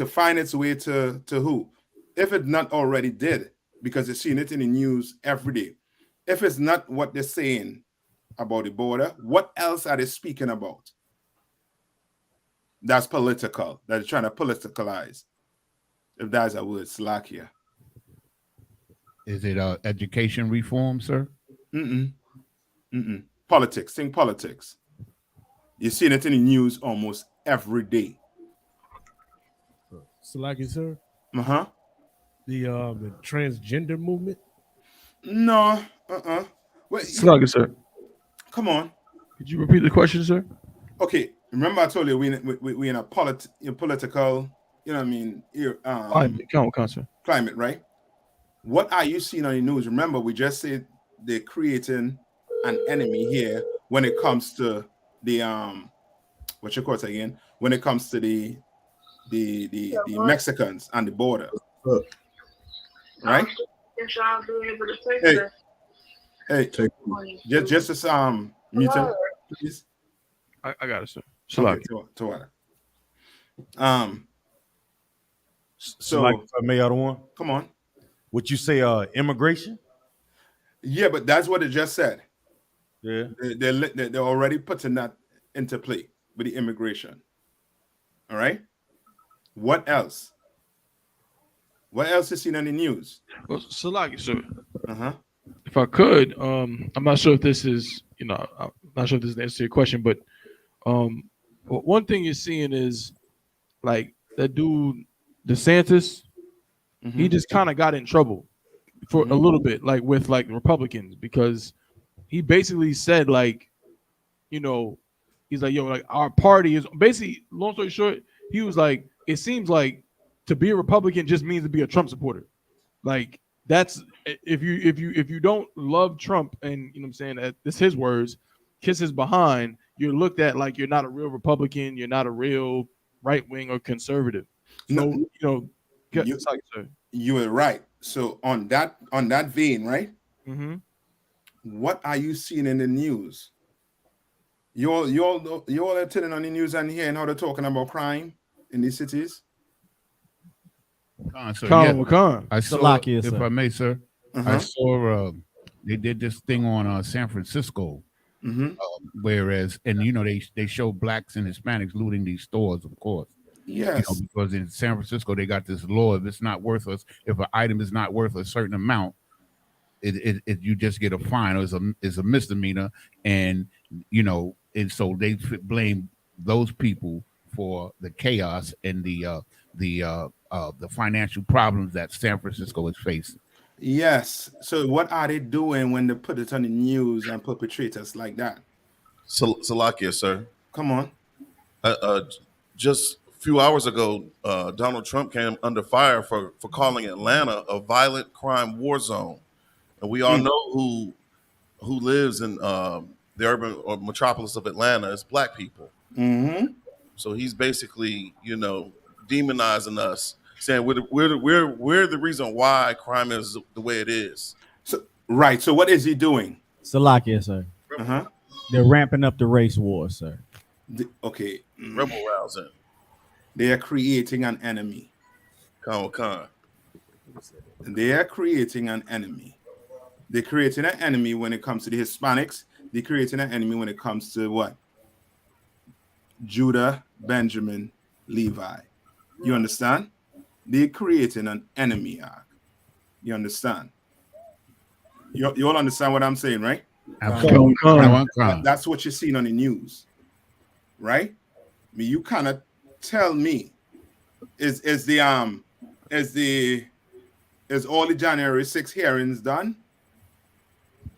find its way to who? If it not already did, because you're seeing it in the news every day. If it's not what they're saying about the border, what else are they speaking about? That's political. They're trying to politicalize. If that's a word, Slakia. Is it education reform, sir? Politics. Think politics. You're seeing it in the news almost every day. Salaki, sir. The transgender movement. No. Wait, Salaki, sir. Come on. Could you repeat the question, sir? Okay. Remember I told you we in a political, you know what I mean, climate, right? What are you seeing on the news? Remember, we just said they're creating an enemy here when it comes to the what you call it again? When it comes to the Mexicans and the border, right? Hey, just as mute him, please. I got it, sir. Okay, to So, if I may, other one. Come on. Would you say immigration? Yeah, but that's what it just said. Yeah, they're already putting that into play with the immigration. All right. What else? What else is seen on the news? Well, Salaki, sir. If I could, I'm not sure if this is, I'm not sure if this is the answer to your question, but one thing you're seeing is like that dude DeSantis. He just kind of got in trouble for a little bit, like with like Republicans, because he basically said like, he's like, yo, like our party is basically, long story short, he was like, it seems like to be a Republican just means to be a Trump supporter. Like that's if you don't love Trump and you know what I'm saying, that's his words, kiss his behind, you're looked at like you're not a real Republican, you're not a real right wing or conservative. So you were right. So on that vein, right? What are you seeing in the news? You all are turning on the news and hearing how they're talking about crime in these cities. I saw, if I may, sir, Uh-huh. I saw they did this thing on San Francisco, whereas, and you know, they show blacks and Hispanics looting these stores, of course. Yes. You know, because in San Francisco they got this law: if it's not worth us, if an item is not worth a certain amount, it you just get a fine, or it's a misdemeanor, and you know, and so they blame those people for the chaos and the financial problems that San Francisco is facing. Yes. So what are they doing when they put it on the news and perpetrate us like that? Salakia, sir. Come on. Just a few hours ago, Donald Trump came under fire for calling Atlanta a violent crime war zone, and we all know who lives in the urban or metropolis of Atlanta is black people. Mm-hmm. So he's basically, demonizing us, saying we're the reason why crime is the way it is. So right. So what is he doing? Salakia, sir. Uh-huh. They're ramping up the race war, sir. Okay. Rebel rousing. They are creating an enemy. Con. They are creating an enemy. They're creating an enemy when it comes to the Hispanics. They're creating an enemy when it comes to what? Judah, Benjamin, Levi. You understand? They're creating an enemy arc. You understand? You all understand what I'm saying, right? Absolutely. That's what you're seeing on the news, right? I mean, you kind of tell me, is all the January 6 hearings done?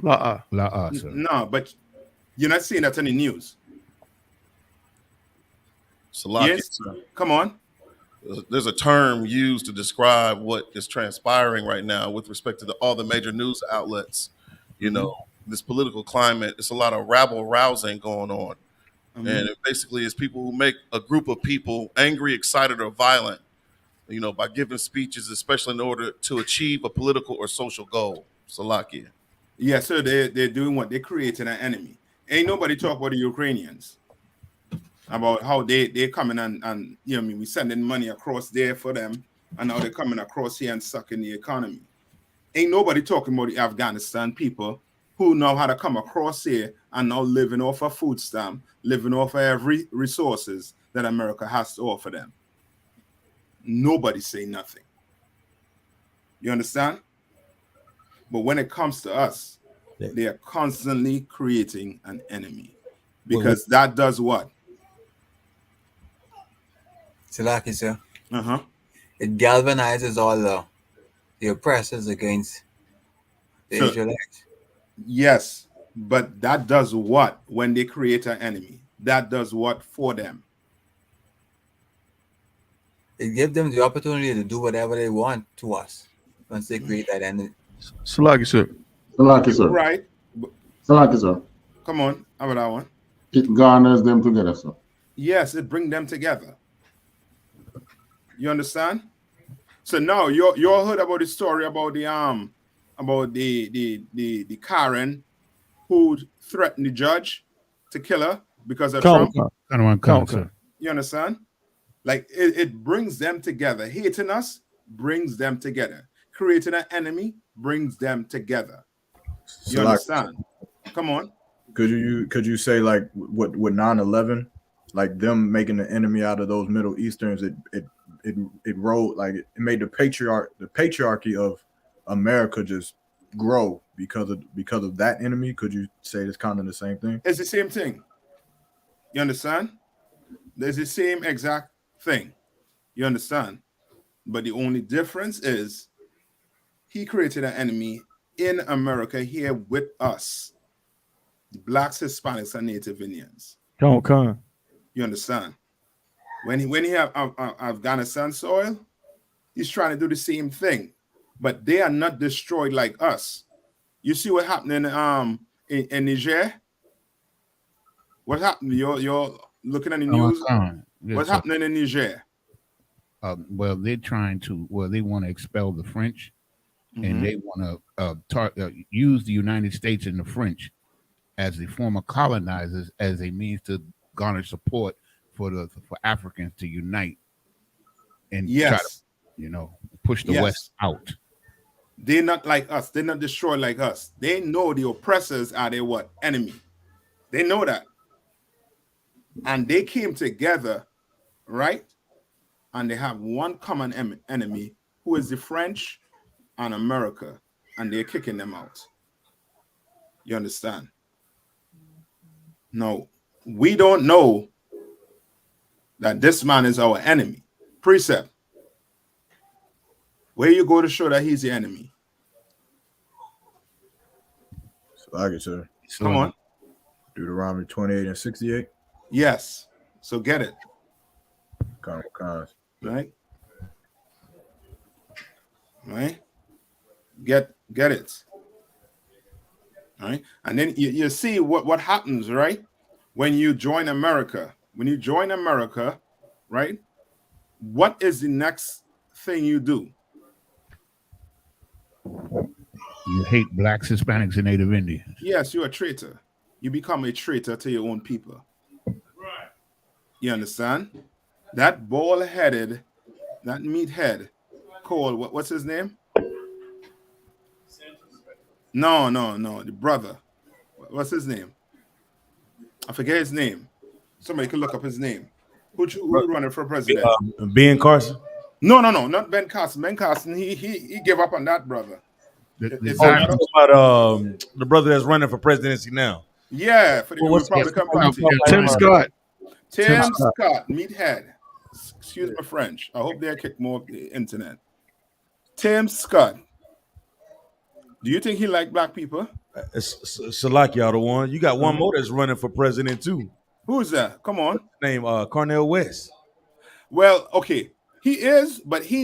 Sir. No, but you're not seeing that on the news. Yes? Come on. There's a term used to describe what is transpiring right now with respect to all the major news outlets. This political climate, it's a lot of rabble rousing going on. And it basically is people who make a group of people angry, excited, or violent, by giving speeches, especially in order to achieve a political or social goal. Salakia. Yeah, so they're doing what? They're creating an enemy. Ain't nobody talk about the Ukrainians, about how they're coming and we sending money across there for them, and now they're coming across here and sucking the economy. Ain't nobody talking about the Afghanistan people who know how to come across here and now living off a food stamp, living off of every resources that America has to offer them. Nobody say nothing. You understand? But when it comes to us, they are constantly creating an enemy, because that does what? Salaki, sir. Uh-huh. It galvanizes all the oppressors against the Israelites. Yes, but that does what when they create an enemy? That does what for them? It gives them the opportunity to do whatever they want to us once they create that enemy. Salaki, sir. Salaki, sir. Right. Salaki, sir. Come on, how about that one? It garners them together, sir. Yes, it brings them together. You understand? So now you all heard about the story about the Karen who threatened the judge to kill her because of Trump. You understand? Like it brings them together. Hating us brings them together. Creating an enemy brings them together. You understand? Come on. Could you say like what 9/11, like them making an enemy out of those Middle Easterns? It rolled like it made the patriarchy of America just grow because of that enemy. Could you say it's kind of the same thing? It's the same thing. You understand? There's the same exact thing. You understand? But the only difference is he created an enemy in America here with us, the blacks, Hispanics, and Native Indians. Come. You understand? When he have Afghanistan soil, he's trying to do the same thing, but they are not destroyed like us. You see what happened in Niger? What happened? You're looking at the news. What's happening in Niger? Well, they're they want to expel the French, and they want to use the United States and the French as the former colonizers as a means to garner support for Africans to unite and try to, push the West out. They're not like us. They're not destroyed like us. They know the oppressors are their what? Enemy. They know that. And they came together, right? And they have one common enemy, who is the French and America, and they're kicking them out. You understand? No, we don't know that this man is our enemy. Precept. Where you go to show that he's the enemy? Like it, sir. Come on. Deuteronomy 28 and 68. Yes. So get it. Right? Right? Get it. Right? And then you see what happens, right? When you join America. When you join America, right? What is the next thing you do? You hate blacks, Hispanics, and Native Indians. Yes, you're a traitor. You become a traitor to your own people. Right. You understand? That bald-headed, that meathead, called what's his name? No, the brother. What's his name? I forget his name. Somebody could look up his name. Who running for president? Ben Carson. No, not Ben Carson. Ben Carson, he gave up on that, brother. About the brother that's running for presidency now. Yeah, for the Republican Party. Tim Scott. Tim Scott, meathead. Excuse my French. I hope they'll kick more of the internet. Tim Scott. Do you think he like black people? Salakia, the one. You got one more that's running for president too. Who's that? Come on. Name Cornel West. Well, okay. He is, but he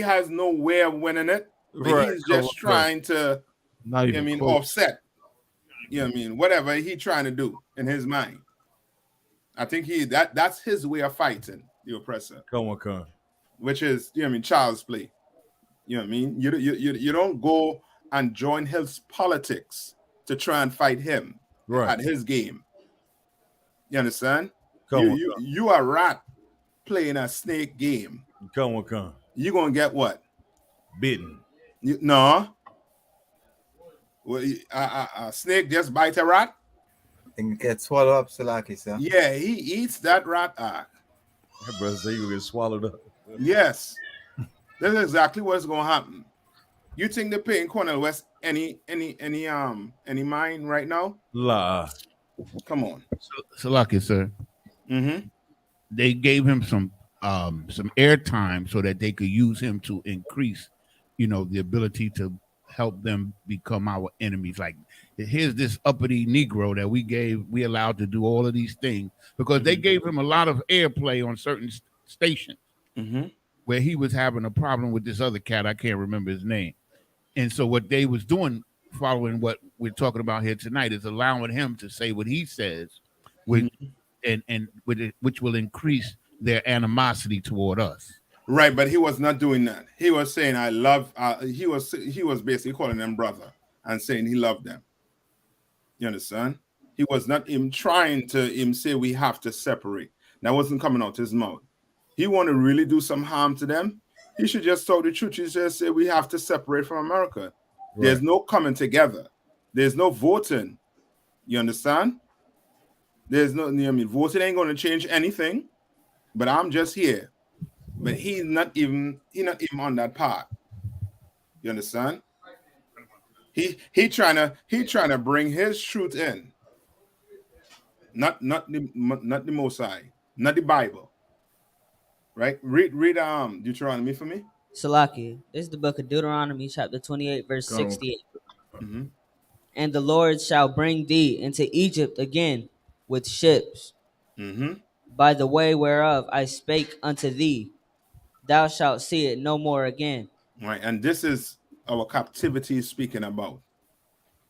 has no way of winning it. But Right. he's just trying to, Not even close. offset. You know what I mean? Whatever he trying to do in his mind. I think that's his way of fighting the oppressor. Come on. Which is, child's play. You know what I mean? You don't go and join his politics to try and fight him at his game. You understand? You are a rat playing a snake game. Come on. You're gonna get what? Bitten. No. Well, a snake just bite a rat? And get swallowed up, Salaki, sir. Yeah, he eats that rat. That brother say you gonna get swallowed up. Yes. That's exactly what's gonna happen. You think they're paying Cornel West any mind right now? La. Come on. Salaki, sir. Mm-hmm. They gave him some airtime so that they could use him to increase, the ability to help them become our enemies. Like, here's this uppity Negro that we allowed to do all of these things because they gave him a lot of airplay on certain stations where he was having a problem with this other cat. I can't remember his name. And so what they was doing, following what we're talking about here tonight, is allowing him to say what he says, which will increase their animosity toward us. Right, but he was not doing that. He was saying, "I love." He was basically calling them brother and saying he loved them. You understand? He was not him trying to say we have to separate. That wasn't coming out his mouth. He want to really do some harm to them. He should just talk the truth. He just say we have to separate from America. Right. There's no coming together. There's no voting. You understand? There's no. Voting ain't going to change anything. But I'm just here. But he's not even on that part. You understand? He trying to bring his truth in. Not the Most High, not the Bible. Right? Read Deuteronomy for me. Salaki, this is the book of Deuteronomy, chapter 28, verse 68. Mm-hmm. And the Lord shall bring thee into Egypt again with ships, by the way whereof I spake unto thee. Thou shalt see it no more again. Right, and this is our captivity speaking about.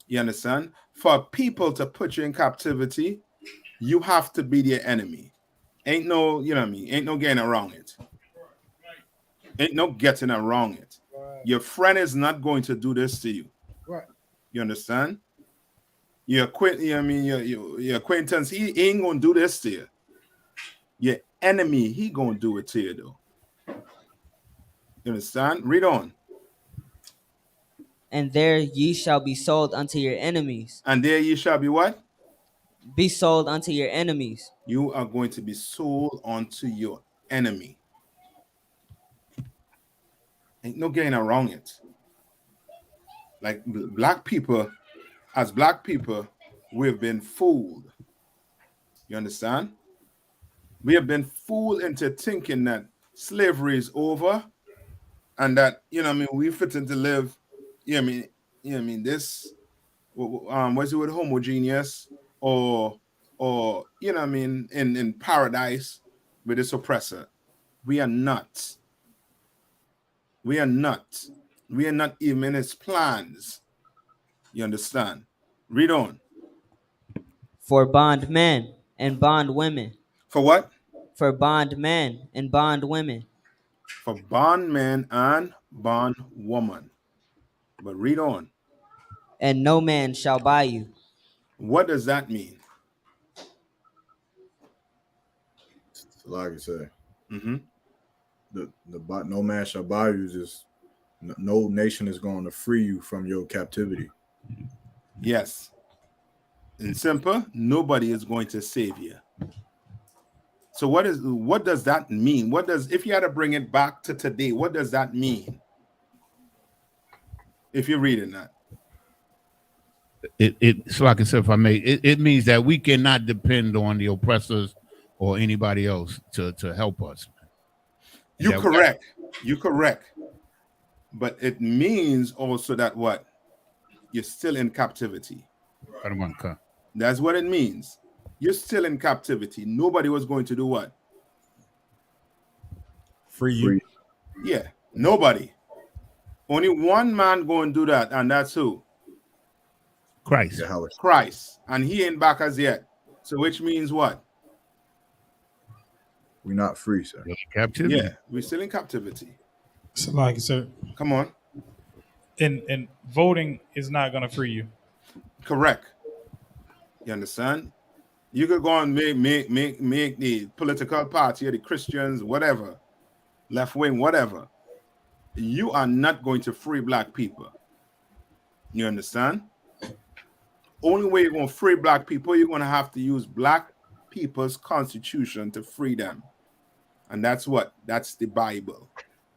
You understand? For people to put you in captivity, you have to be their enemy. Ain't no, ain't no getting around it. Ain't no getting around it. Right. Your friend is not going to do this to you. Right. You understand? Your acquaintance, he ain't gonna do this to you. Your enemy, he gonna do it to you though. You understand? Read on. And there ye shall be sold unto your enemies. And there ye shall be what? Be sold unto your enemies. You are going to be sold unto your enemy. Ain't no getting around it. Like black people, as black people, we've been fooled. You understand? We have been fooled into thinking that slavery is over and that, we fit into live, this, what's it with homogeneous or, in paradise with this oppressor. We are not. We are not. We are not even in his plans. You understand? Read on. For bondmen and bondwomen. For what? For bondmen and bondwomen. For bondman and bondwoman. But read on. And no man shall buy you. What does that mean? Like I said, Mm-hmm. No man shall buy you. Just no nation is going to free you from your captivity. Yes. In simple, nobody is going to save you. So what does that mean? If you had to bring it back to today, what does that mean? If you're reading that. So like I said, if I may, it means that we cannot depend on the oppressors or anybody else to help us. You're correct. You're correct. But it means also that what? You're still in captivity. That's what it means. You're still in captivity. Nobody was going to do what? Free you. Yeah, nobody. Only one man going to do that, and that's who? Christ. Christ. And he ain't back as yet. So which means what? We're not free, sir. Captivity. Yeah, we're still in captivity. So like, sir. Come on. And voting is not going to free you. Correct. You understand? You could go and make the political party, the Christians, whatever, left wing, whatever. You are not going to free black people. You understand? Only way you're going to free black people, you're going to have to use black people's constitution to free them. And that's what? That's the Bible.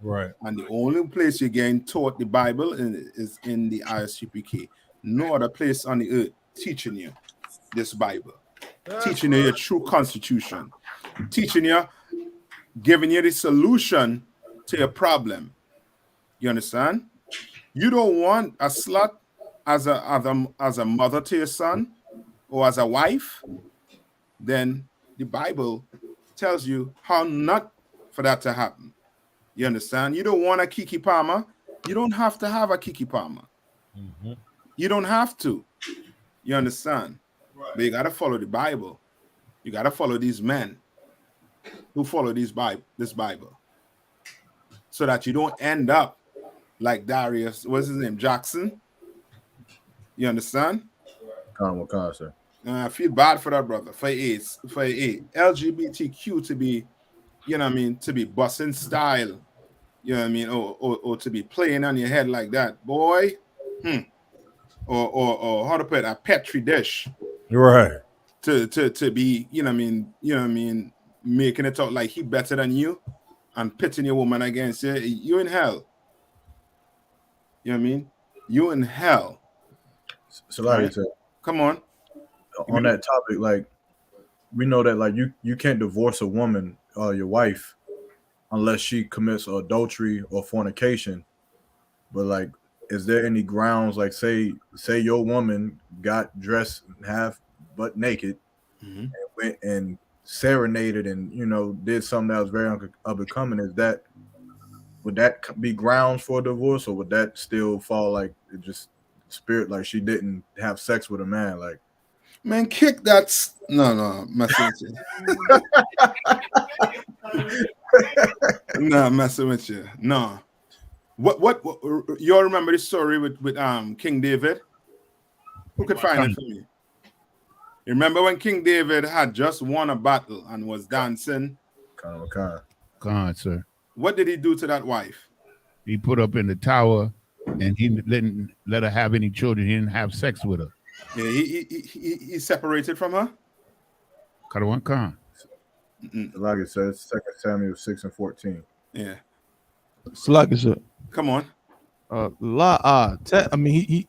Right. And the only place you're getting taught the Bible is in the I.S.U.P.K. No other place on the earth teaching you this Bible. Teaching you your true constitution. Teaching you, giving you the solution to your problem. You understand? You don't want a slut as a mother to your son or as a wife, then the Bible tells you how not for that to happen. You understand? You don't want a Kiki Palmer. You don't have to have a Kiki Palmer. Mm-hmm. You don't have to. You understand? Right. But you got to follow the Bible. You got to follow these men who follow this Bible so that you don't end up like Darius, what's his name, Jackson? You understand? Sir. I feel bad for that brother, for a LGBTQ to be, to be busting style, or to be playing on your head like that, boy. Or how to put it, a petri dish. Right. To be, making it out like he better than you and pitting your woman against you. You in hell. You know what I mean? You in hell. So like right? Come on. On that topic, like we know that like you can't divorce a woman, your wife, unless she commits adultery or fornication. But like, is there any grounds, like say your woman got dressed half butt naked and went and serenaded and did something that was very unbecoming? Would that be grounds for a divorce, or would that still fall like it just spirit, like she didn't have sex with a man? Like, man, kick that. No, messing with you. No, messing with you. No. What you all remember the story with King David? Who could find it for me? You remember when King David had just won a battle and was dancing? Khan, sir. What did he do to that wife? He put up in the tower and he didn't let her have any children. He didn't have sex with her. Yeah, he separated from her. Khan. Like it says, 2 Samuel 6:14. Yeah. Like I said. Come on. I mean,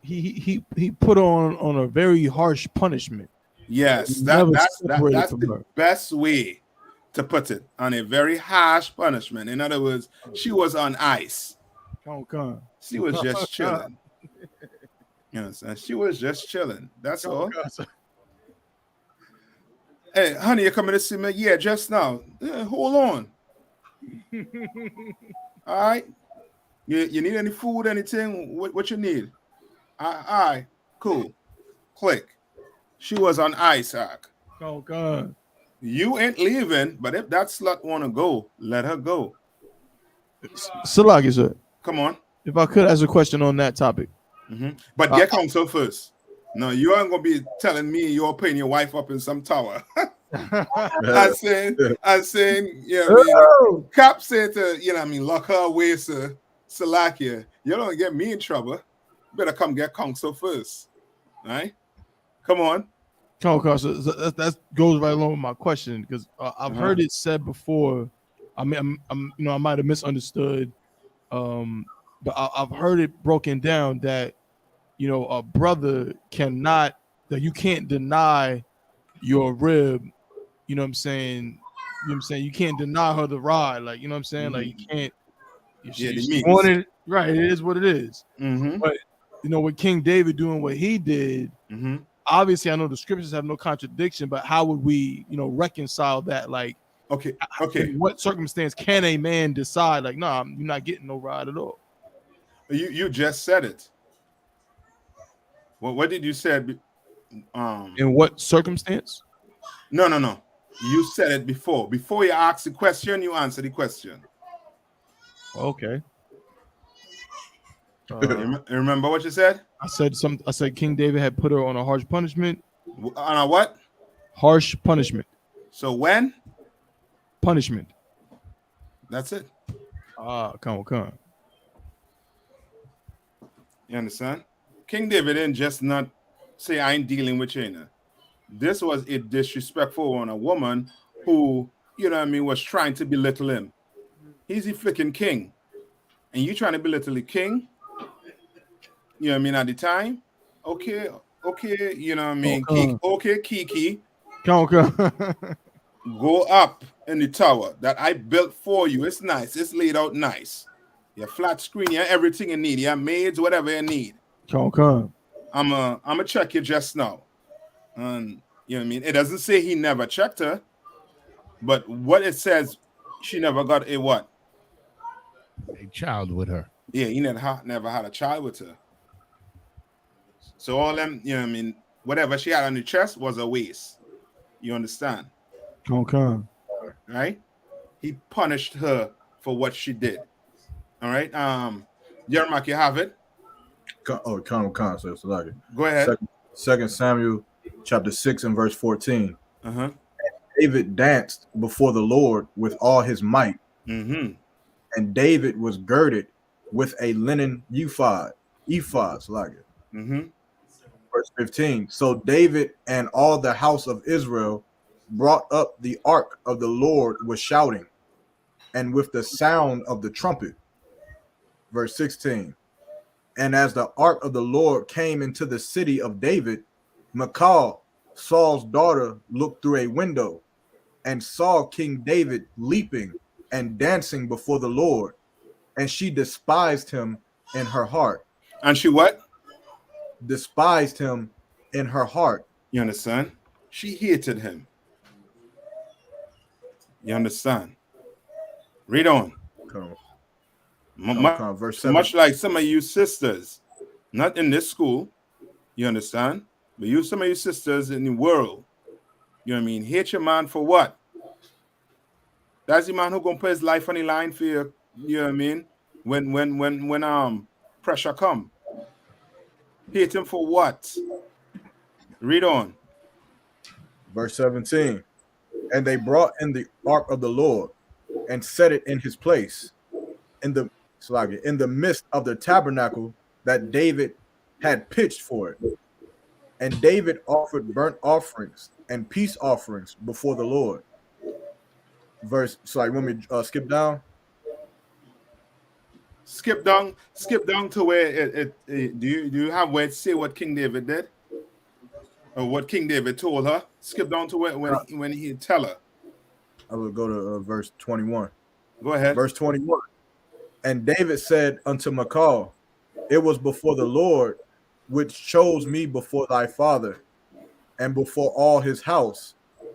he put on a very harsh punishment. Yes, Never that's separated that's from the her. best way to put it, on a very harsh punishment. In other words, she was on ice. Come. She was just chilling. You know, and she was just chilling. That's all. Hey, honey, you coming to see me? Yeah, just now. Yeah, hold on. All right. You need any food, anything? What you need? All right, cool. Click. She was on Isaac. Come. You ain't leaving, but if that slut want to go, let her go. Salagi, sir. Come on. If I could ask a question on that topic. But get counsel first. No, you aren't gonna be telling me you're putting your wife up in some tower. I saying, yeah, I mean, Cap said to, you know, I mean, lock her away, sir. Salakia, you don't get me in trouble. Better come get counsel first, right? Come on. So that goes right along with my question because I've heard it said before. I mean, I'm you know, I might have misunderstood, but I've heard it broken down that, you know, a brother cannot, that you can't deny your rib. You know what I'm saying? You know what I'm saying? You can't deny her the ride. Like, you know what I'm saying? Like, you can't. If Yeah, the she meats. wanted it, right? It is what it is. But you know, with King David doing what he did, obviously, I know the scriptures have no contradiction. But how would we, you know, reconcile that? Like, okay. In what circumstance can a man decide, like, nah, you're not getting no ride at all? You just said it. What did you say? In what circumstance? No. You said it before. Before you ask the question, you answer the question. Okay. Remember what you said? I said King David had put her on a harsh punishment. On a what? Harsh punishment. So when? Punishment. That's it. Come. You understand? King David didn't just not say, I ain't dealing with you. Know. This was a disrespectful on a woman who, you know what I mean, was trying to belittle him. He's the freaking king. And you trying to belittle the king? You know what I mean, at the time? Okay, you know what I mean? Kiki. Come. Go up in the tower that I built for you. It's nice. It's laid out nice. Your flat screen, yeah, everything you need. Your maids, whatever you need. Come. I'm check you just now. And you know what I mean? It doesn't say he never checked her, but what it says, she never got a what? A child with her. Yeah, he never had a child with her. So all them, you know what I mean, whatever she had on the chest was a waste. You understand? Come. Right? He punished her for what she did. All right. Yermak, you have it? Go ahead. Second Samuel chapter 6 and verse 14. David danced before the Lord with all his might. And David was girded with a linen ephod. Verse 15. So David and all the house of Israel brought up the ark of the Lord with shouting and with the sound of the trumpet. Verse 16. And as the ark of the Lord came into the city of David, Michal, Saul's daughter, looked through a window and saw King David leaping and dancing before the Lord, and she despised him in her heart. And she what? Despised him in her heart. You understand? She hated him. You understand? Read on. Verse 7. Much like some of you sisters, not in this school, you understand? But some of you sisters in the world, you know what I mean? Hate your man for what? That's the man who gonna put his life on the line for you, you know what I mean? When pressure come. Hate him for what? Read on. Verse 17. And they brought in the ark of the Lord and set it in his place in the midst of the tabernacle that David had pitched for it. And David offered burnt offerings and peace offerings before the Lord. Want me to skip down? Skip down to where do you have where it say what King David did? what King David told her. Skip down to when he tell her. I will go to verse 21. Go ahead. Verse 21. And David said unto Michal, it was before the Lord which chose me before thy father and before all his house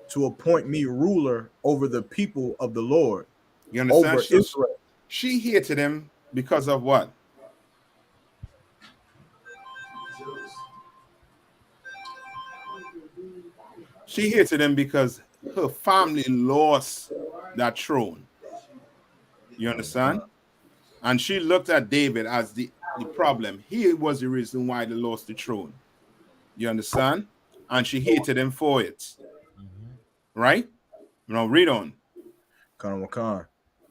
to appoint me ruler over the people of the Lord, You understand? over Israel. She hated him because of what? She hated him because her family lost that throne. You understand? And she looked at David as the problem. He was the reason why they lost the throne. You understand? And she hated him for it. Right? Now read on.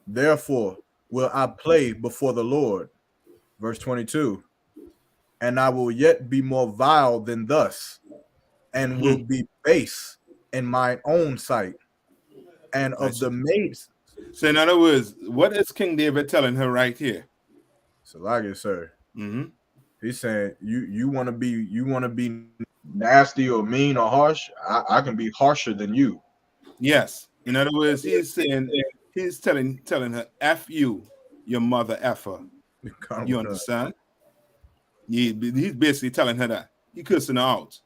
Therefore will I play before the Lord. Verse 22. And I will yet be more vile than thus, and will be base in mine own sight. And of the maids. So in other words, what is King David telling her right here? So like it, sir. He's saying you want to be nasty or mean or harsh. I can be harsher than you. Yes. In other words, he's telling her, F you, your mother effer. You understand? He's basically telling her that. He cursing her out.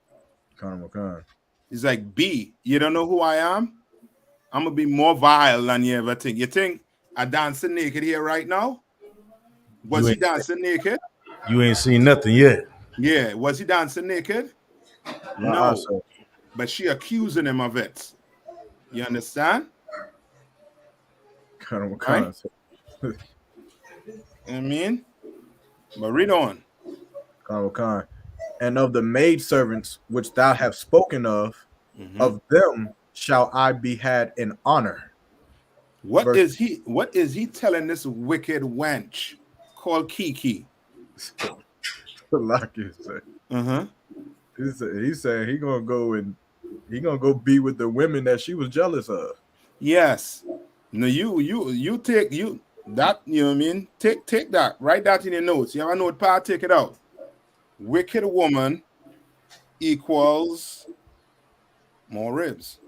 He's like, B, you don't know who I am? I'm gonna be more vile than you ever think. You think I dancing naked here right now? Was he dancing naked? You ain't seen nothing yet. Yeah. Was he dancing naked? No. But she accusing him of it. You understand? Right? I mean, but read on. And of the maidservants which thou have spoken of them shall I be had in honor. What is he telling this wicked wench called Kiki? Like you say. He's saying he gonna go be with the women that she was jealous of. Yes. No, you take that, you know what I mean? Take that. Write that in your notes. You have a notepad, take it out. Wicked woman equals more ribs.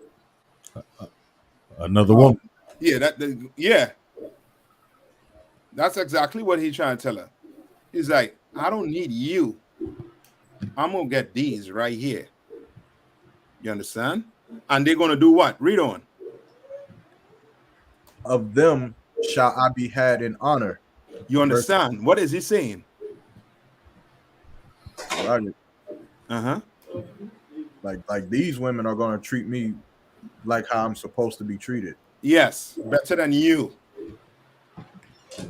Another woman. Yeah, that's exactly what he's trying to tell her. He's like, I don't need you. I'm gonna get these right here. You understand? And they're gonna do what? Read on. Of them shall I be had in honor. You understand? What is he saying? Like these women are gonna treat me like how I'm supposed to be treated. Yes, better than you.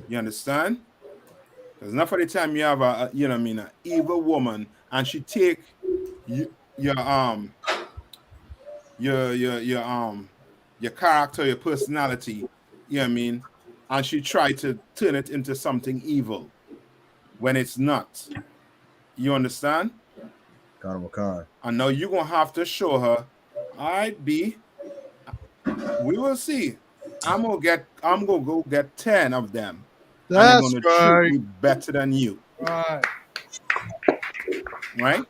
You understand? Because enough of the time you have a you know what I mean, an evil woman, and she take your character, your personality, you know what I mean, and she try to turn it into something evil when it's not. You understand? And now you're gonna have to show her, all right, B, we will see. I'm gonna go get 10 of them. That's and they're gonna treat me better than you. Right?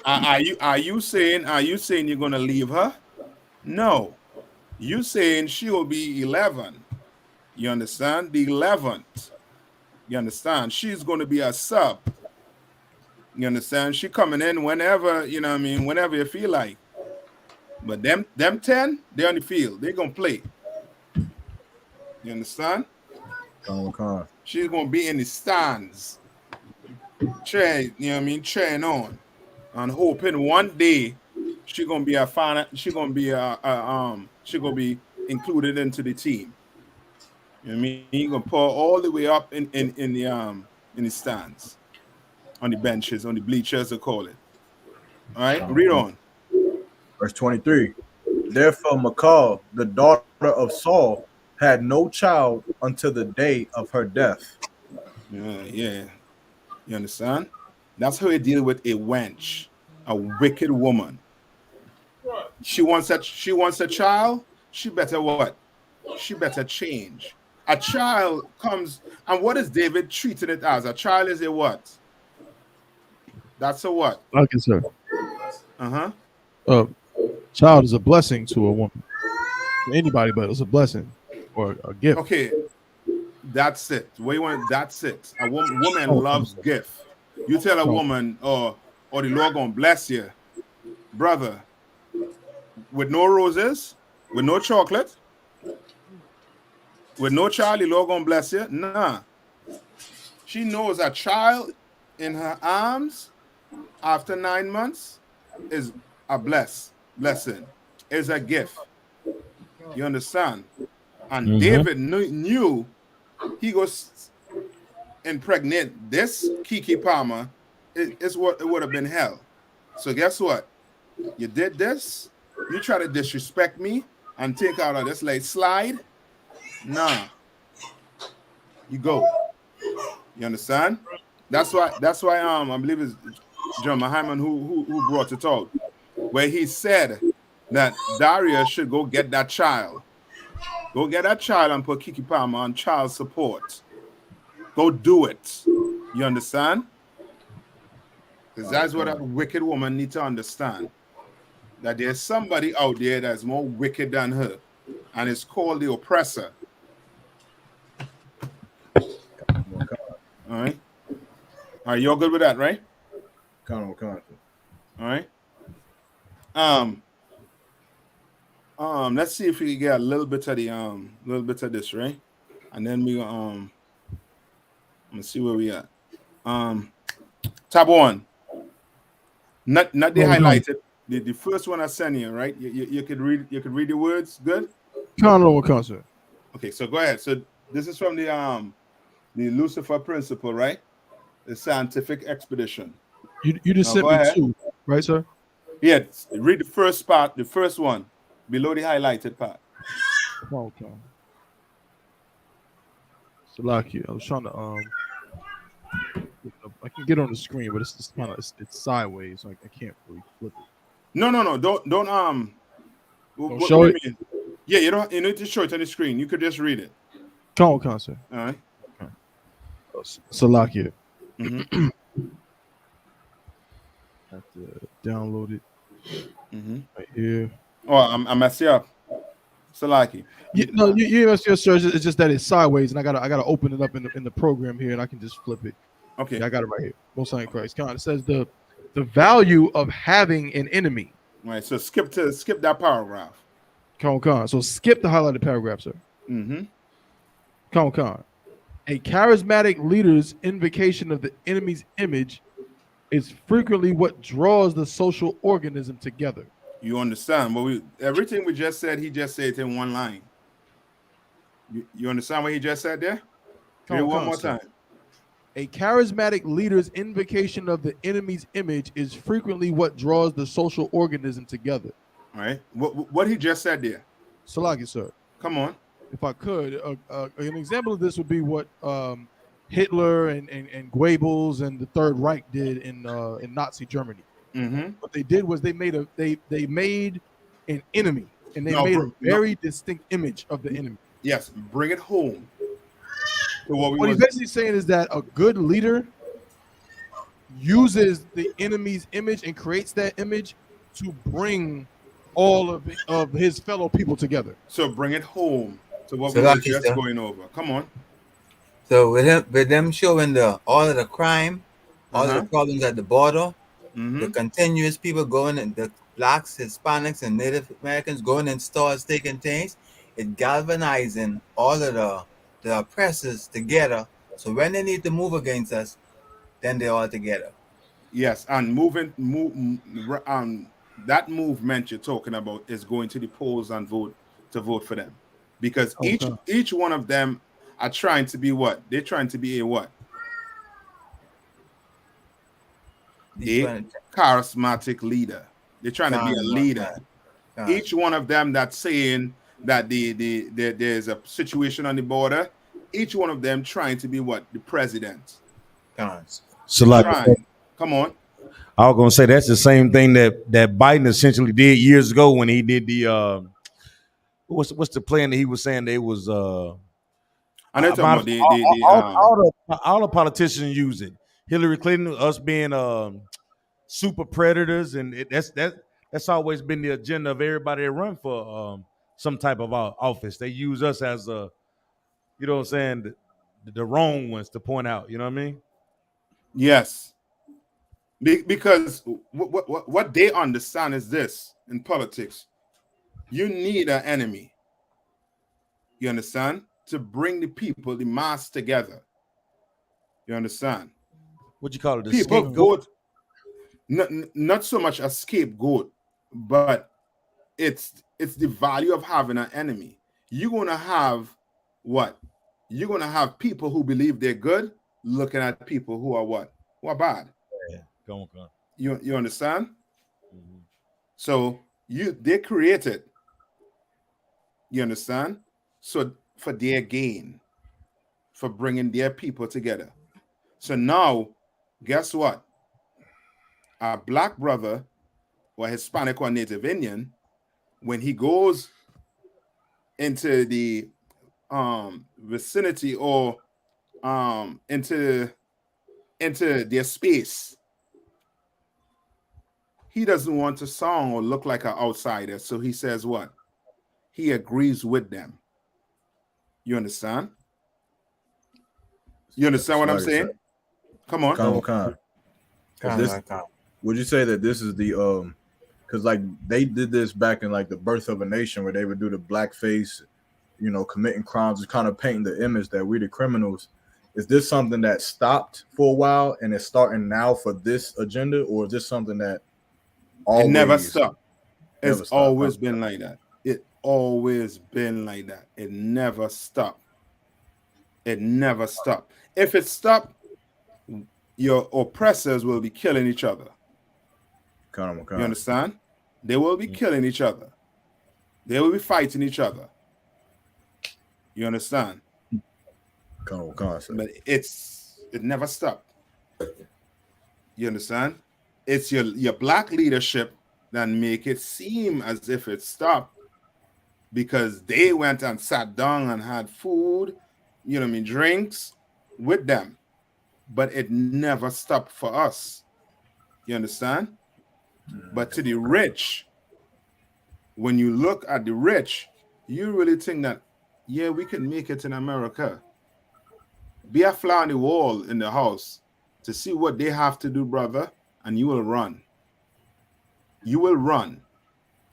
Are you saying you're gonna leave her? No. You saying she will be 11. You understand? The 11th. You understand? She's gonna be a sub. You understand? She coming in whenever, you know what I mean, whenever you feel like. But them 10, they're on the field. They're gonna play. You understand? She's gonna be in the stands. You know what I mean, cheering on. And hoping one day she's gonna be she's gonna be included into the team. You know what I mean? You're gonna pour all the way up in the stands. On the benches, on the bleachers, they call it. All right, read on. Verse 23. Therefore, Michal, the daughter of Saul, had no child until the day of her death. Yeah. You understand? That's how you deal with a wench, a wicked woman. She wants a child. She better what? She better change. A child comes, and what is David treating it as? A child is a what? That's a what? Okay, sir. child is a blessing to a woman, to anybody, but it's a blessing or a gift. Okay, that's it. What you want? That's it. A woman Oh, loves gift. You tell a woman, or the Lord gonna bless you, brother, with no roses, with no chocolate, with no child, the Lord gonna bless you. Nah. She knows a child in her arms after 9 months is a blessing, is a gift. You understand? And David knew he goes impregnate this Kiki Palmer. It's what it would have been hell. So guess what? You did this. You try to disrespect me and take out of this like slide. Nah, you go. You understand? That's why. I believe it's John Mahaman who brought it out, where he said that Daria should go get that child. Go get that child and put Kiki Palmer on child support. Go do it. You understand? Because that's what a wicked woman needs to understand. That there's somebody out there that's more wicked than her. And it's called the oppressor. All right. All right, you're good with that, right? All right. Let's see if we can get a little bit of this, right? And then we let's see where we at. Tab 1. Not the highlighted. The first one I sent you, right? You could read the words, good? Concert. Okay, so go ahead. So this is from the Lucifer Principle, right? The scientific expedition. You just sent me two, right, sir? Yeah, read the first part, the first one, below the highlighted part. Okay. So like you, I was trying to I can get on the screen, but it's kind of it's sideways, so I can't really flip it. No, don't what show do it. You mean? Yeah, you need to show it on the screen. You could just read it. Concert. All right. Okay. Salakia. Have to download it right here. Oh, I'm messing up. Salaki. No, you must your search. It's just that it's sideways, and I gotta open it up in the program here, and I can just flip it. Okay, yeah, I got it right here. Most High in Christ. It says the value of having an enemy. Right. So skip that paragraph. So skip the highlighted paragraph, sir. Mm-hmm. A charismatic leader's invocation of the enemy's image is frequently what draws the social organism together. You understand? But everything we just said, he just said it in one line. You understand what he just said there? Read one more time. A charismatic leader's invocation of the enemy's image is frequently what draws the social organism together. All right. What he just said there? Salaki, sir. Come on. If I could, an example of this would be what Hitler and Goebbels and the Third Reich did in Nazi Germany. Mm-hmm. What they did was they made an enemy, and they made a very distinct image of the enemy. Yes, bring it home. So what he's basically saying is that a good leader uses the enemy's image and creates that image to bring all of his fellow people together. So bring it home to what we were just going over. Come on. So with them showing all of the crime, all of the problems at the border, the continuous people going in, the blacks, Hispanics, and Native Americans going in stores taking things, it galvanizing all of the oppressors together. So when they need to move against us, then they're all together. Yes, and that movement you're talking about is going to the polls and vote for them, because each one of them are trying to be what? They're trying to be a what? A charismatic leader. They're trying to be a leader. Each one of them that's saying that there's a situation on the border. Each one of them trying to be what? The president. So like, come on. I was gonna say that's the same thing that Biden essentially did years ago when he did the what's the plan that he was saying they was I know talking about all the politicians use it. Hillary Clinton, us being super predators, and That's always been the agenda of everybody that run for some type of office. They use us as a, you know what I'm saying, the wrong ones to point out. You know what I mean? Yes. Because what they understand is this in politics: you need an enemy. You understand? To bring the people, the mass together. You understand? What you call it? The People scapegoat? vote. Not so much a scapegoat, but it's the value of having an enemy. You're gonna have what? You're gonna have people who believe they're good looking at people who are what? Who are bad. Yeah. Go on. You understand? Mm-hmm. So they created. You understand? So for their gain, for bringing their people together. So now, guess what? A black brother or Hispanic or Native Indian, when he goes into the vicinity or into their space, he doesn't want to sound or look like an outsider. So he says what? He agrees with them. You understand? You understand what I'm saying? Come on. Would you say that this is the because like they did this back in like the Birth of a Nation, where they would do the blackface, you know, committing crimes, and kind of painting the image that we're the criminals. Is this something that stopped for a while and it's starting now for this agenda, or is this something that always it never stopped? Never It's stopped. always been like that. It always been like that. It never stopped. It never stopped. If it stopped, your oppressors will be killing each other. You understand? They will be killing each other. They will be fighting each other. You understand? But it never stopped. You understand? It's your black leadership that make it seem as if it stopped because they went and sat down and had food, you know what I mean, drinks with them. But it never stopped for us. You understand? But to the rich, when you look at the rich, you really think that, yeah, we can make it in America. Be a fly on the wall in the house to see what they have to do, brother, and you will run. You will run.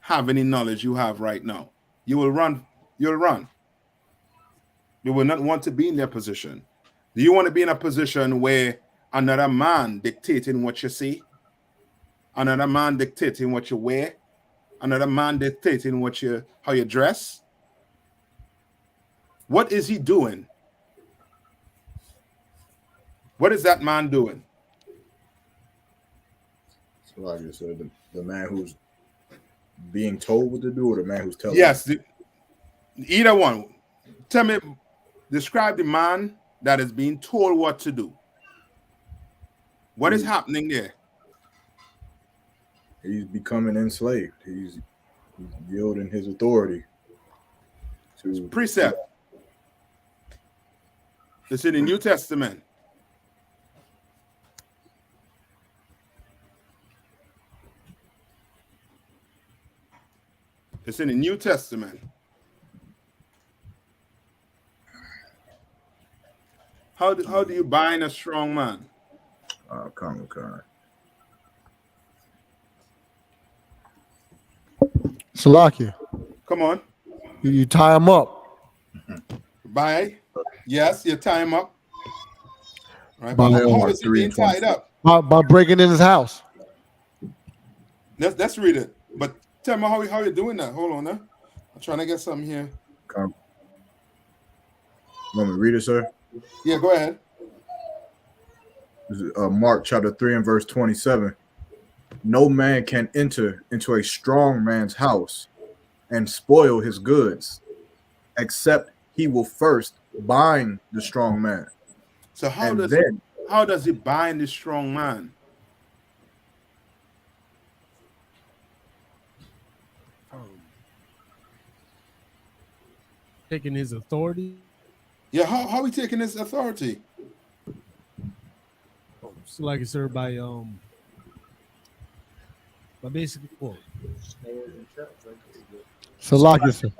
Have any knowledge you have right now. You will run. You'll run. You will not want to be in their position. Do you want to be in a position where another man dictating what you see? Another man dictating what you wear? Another man dictating how you dress? What is he doing? What is that man doing? So like you said, the man who's being told what to do, or the man who's telling? Yes, either one. Tell me, describe the man that is being told what to do. What is happening there? He's becoming enslaved. He's yielding his authority to precept. It's in the New Testament. It's in the New Testament. How do you bind a strong man? Come. Salakia. Come on. You tie him up. Yes, you tie him up. Right. By, how is he being tied up? By breaking in his house. Let's read it. But tell me how you're doing that. Hold on now. I'm trying to get something here. Come. Want me to read it, sir? Yeah, go ahead. This is, Mark chapter 3 and verse 27. No man can enter into a strong man's house and spoil his goods, except he will first bind the strong man. So how does he bind the strong man? Taking his authority. Yeah, how he taking his authority? So like it's everybody But basically, what? Salakia, sir.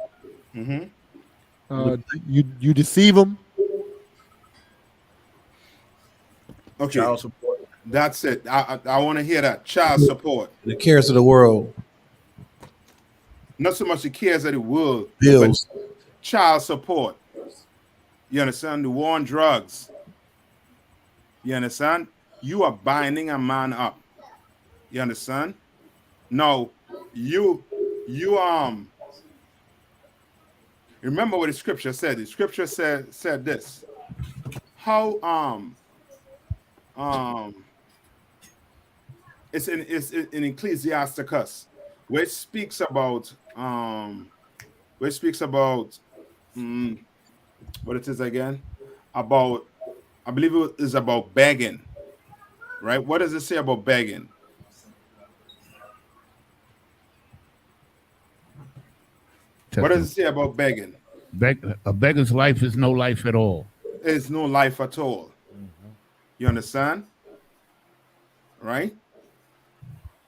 Mm-hmm. You deceive them. Okay. Child support. That's it. I want to hear that. Child support. The cares of the world. Not so much the cares of the world, Bills. but child support. You understand? The war on drugs. You understand? You are binding a man up. You understand? Now, you remember what the scripture said. The scripture said this. How it's in Ecclesiasticus, where it speaks about what it is again? About, I believe it is about begging. Right? What does it say about begging? What does it say about begging? A beggar's life is no life at all. It's no life at all. You understand? Right?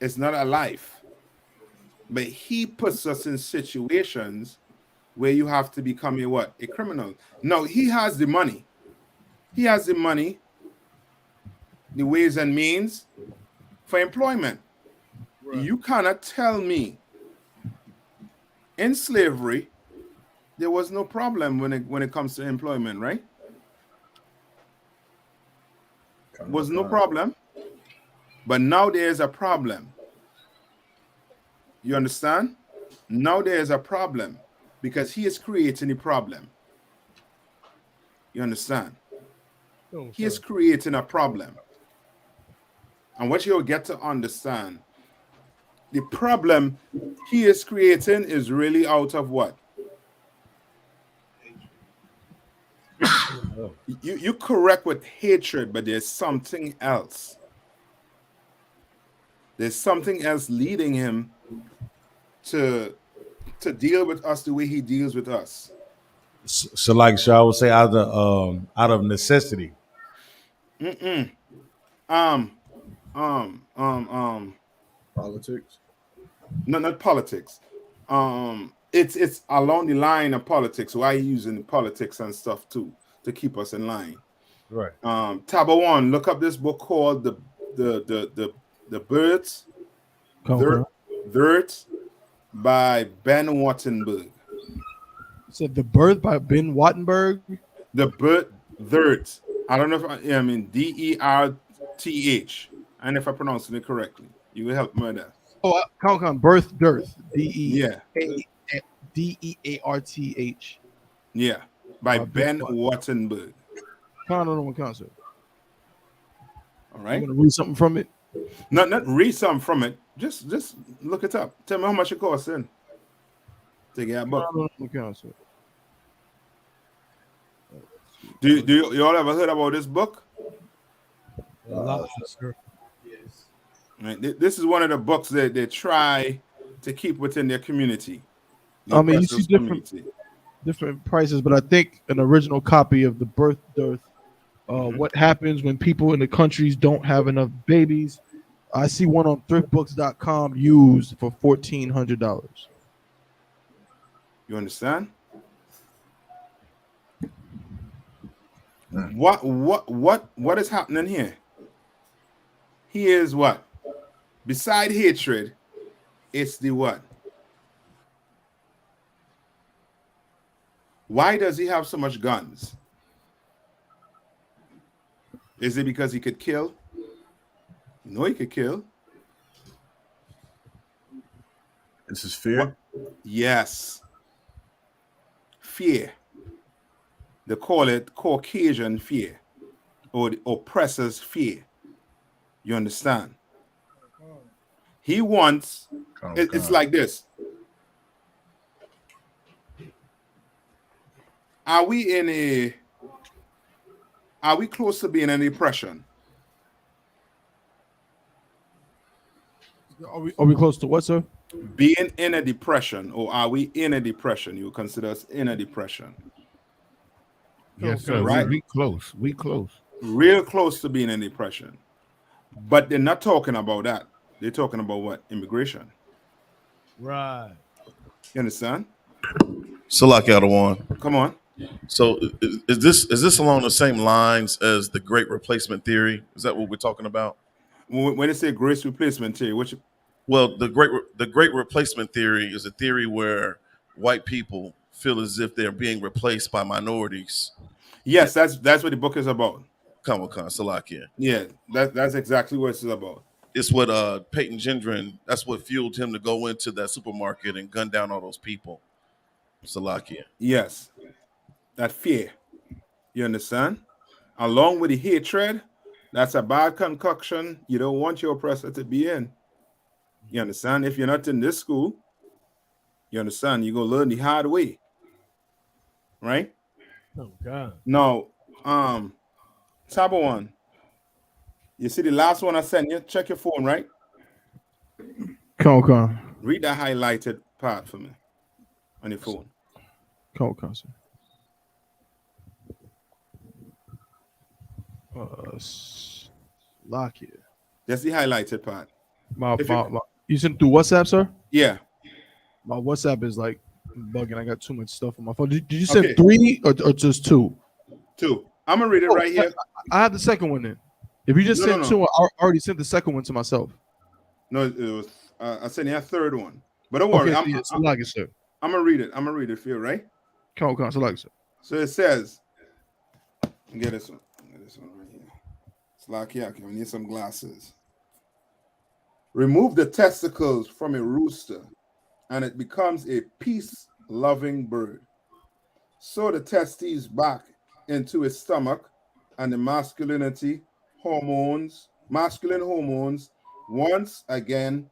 It's not a life. But he puts us in situations where you have to become a what? A criminal. No, he has the money. He has the money, the ways and means for employment. Right. You cannot tell me in slavery there was no problem when it comes to employment, right? Was no problem. But now there's a problem. You understand? Now there's a problem because he is creating a problem. You understand? He is creating a problem. And what you'll get to understand, the problem he is creating is really out of what? You correct with hatred, but there's something else. There's something else leading him to deal with us the way he deals with us. So like I would say out of necessity. Politics. No, not politics. It's along the line of politics. Why he using politics and stuff too to keep us in line. Right. Taba one, look up this book called the Birds, Dirt by Ben Wattenberg. Said The Birth by Ben Wattenberg. The Dirt. I don't know if I mean DERTH. I don't know if I pronounced it correctly. You will help me with that. Oh, count Birth Dearth. Yeah. DEARTH. Yeah. By Ben Wattenberg. Count on one concert. All right. You want to read something from it? Not read something from it. Just look it up. Tell me how much it costs then. Take that book. Do you all ever heard about this book? Yes. Right. This is one of the books that they try to keep within their community. I mean, you see different prices, but I think an original copy of The Birth Dearth, what happens when people in the countries don't have enough babies. I see one on thriftbooks.com used for $1,400. You understand? What is happening here? He is what? Beside hatred, it's the what? Why does he have so much guns? Is it because he could kill? No, he could kill. This is fear? Yes. Fear. They call it Caucasian fear, or the oppressor's fear. You understand? He wants, it's like this. Are we close to being in a depression? Are we close to what, sir? Being in a depression, or are we in a depression? You consider us in a depression? Yes, sir. Right? We close. We close. Real close to being in depression. But they're not talking about that. they're talking about what? Immigration. Right. You understand? Salak Yadawan. Come on. So is this along the same lines as the Great Replacement Theory? Is that what we're talking about? When they say grace replacement theory, which Well, the Great Replacement Theory is a theory where white people feel as if they're being replaced by minorities. yes, that's what the book is about. Come on, Salakia. Yeah, that's exactly what it's about. It's what Peyton Gendron, that's what fueled him to go into that supermarket and gun down all those people. Salakia. Yes, that fear. You understand? Along with the hatred, that's a bad concoction. You don't want your oppressor to be in. You understand? If you're not in this school, you understand? You're gonna learn the hard way, right? Oh God. Now, Tabawan, you see the last one I sent you? Check your phone, right? Come on. Read that highlighted part for me on your phone. Come on, sir. Lock it. That's the highlighted part. You sent through WhatsApp, sir? Yeah. My WhatsApp is like bugging. I got too much stuff on my phone. Did you send 3 or just 2? 2. I'm gonna read it right here. I have the second one then. If you just sent 2, I already sent the second one to myself. No, it was I sent you a third one. But don't worry, Okay, I'm gonna read it. I'm gonna read it for you, right? Come on, sir. So it says, get this one. Get this one right here. It's like, yeah, we need some glasses. Remove the testicles from a rooster, and it becomes a peace-loving bird. Sew the testes back into its stomach, and the masculine hormones once again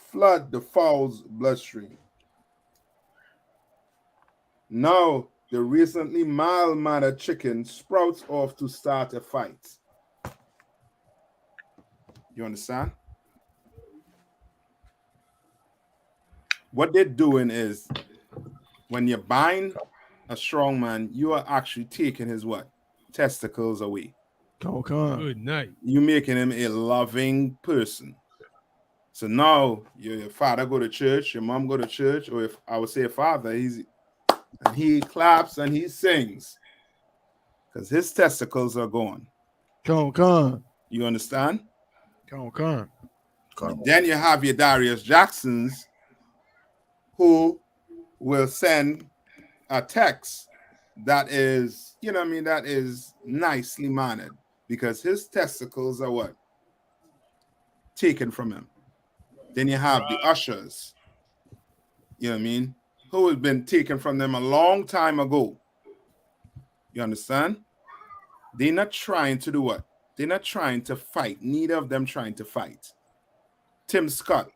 flood the fowl's bloodstream. Now the recently mild-mannered chicken sprouts off to start a fight. You understand? What they're doing is, when you bind a strong man, you are actually taking his what? Testicles away. Good night. You're making him a loving person. So now your father go to church, your mom go to church, or if I would say a father, he claps and he sings because his testicles are gone. Come on. You understand? Come on. Then you have your Darius Jacksons who will send a text that is, that is nicely mannered because his testicles are what? Taken from him. Then you have the ushers, who has been taken from them a long time ago. You understand? They're not trying to do what? They're not trying to fight. Neither of them trying to fight. Tim Scott,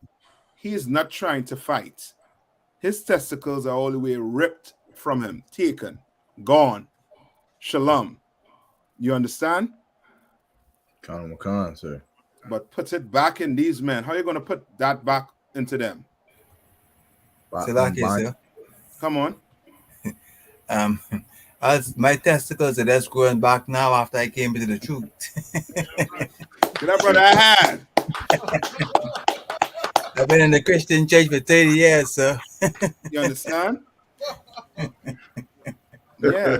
he's not trying to fight. His testicles are all the way ripped from him, taken, gone. Shalom. You understand? Khan, sir. But put it back in these men. How are you going to put that back into them? Sir. Come on. As my testicles are just growing back now after I came into the truth. Get up, brother. I had. I've been in the Christian church for 30 years, sir. You understand? Yeah.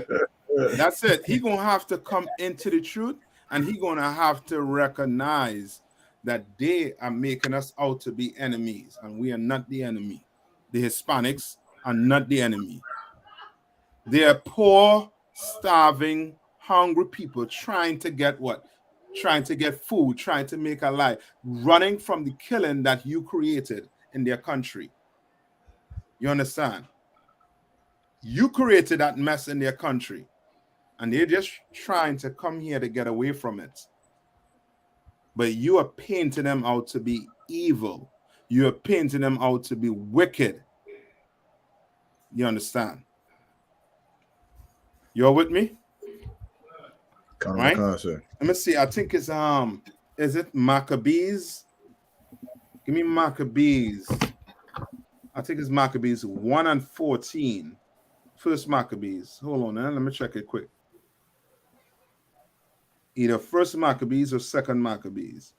That's it. He's going to have to come into the truth, and he's going to have to recognize that they are making us out to be enemies, and we are not the enemy. The Hispanics are not the enemy. They are poor, starving, hungry people trying to get what? Trying to get food, trying to make a life, running from the killing that you created in their country. You understand? You created that mess in their country, and they're just trying to come here to get away from it. But you are painting them out to be evil. You are painting them out to be wicked. You understand? You're with me? Right? Sir. Let me see. I think it's is it Maccabees? Give me Maccabees. I think it's Maccabees 1 and 14. First Maccabees. Hold on, man. Let me check it quick. Either first Maccabees or second Maccabees.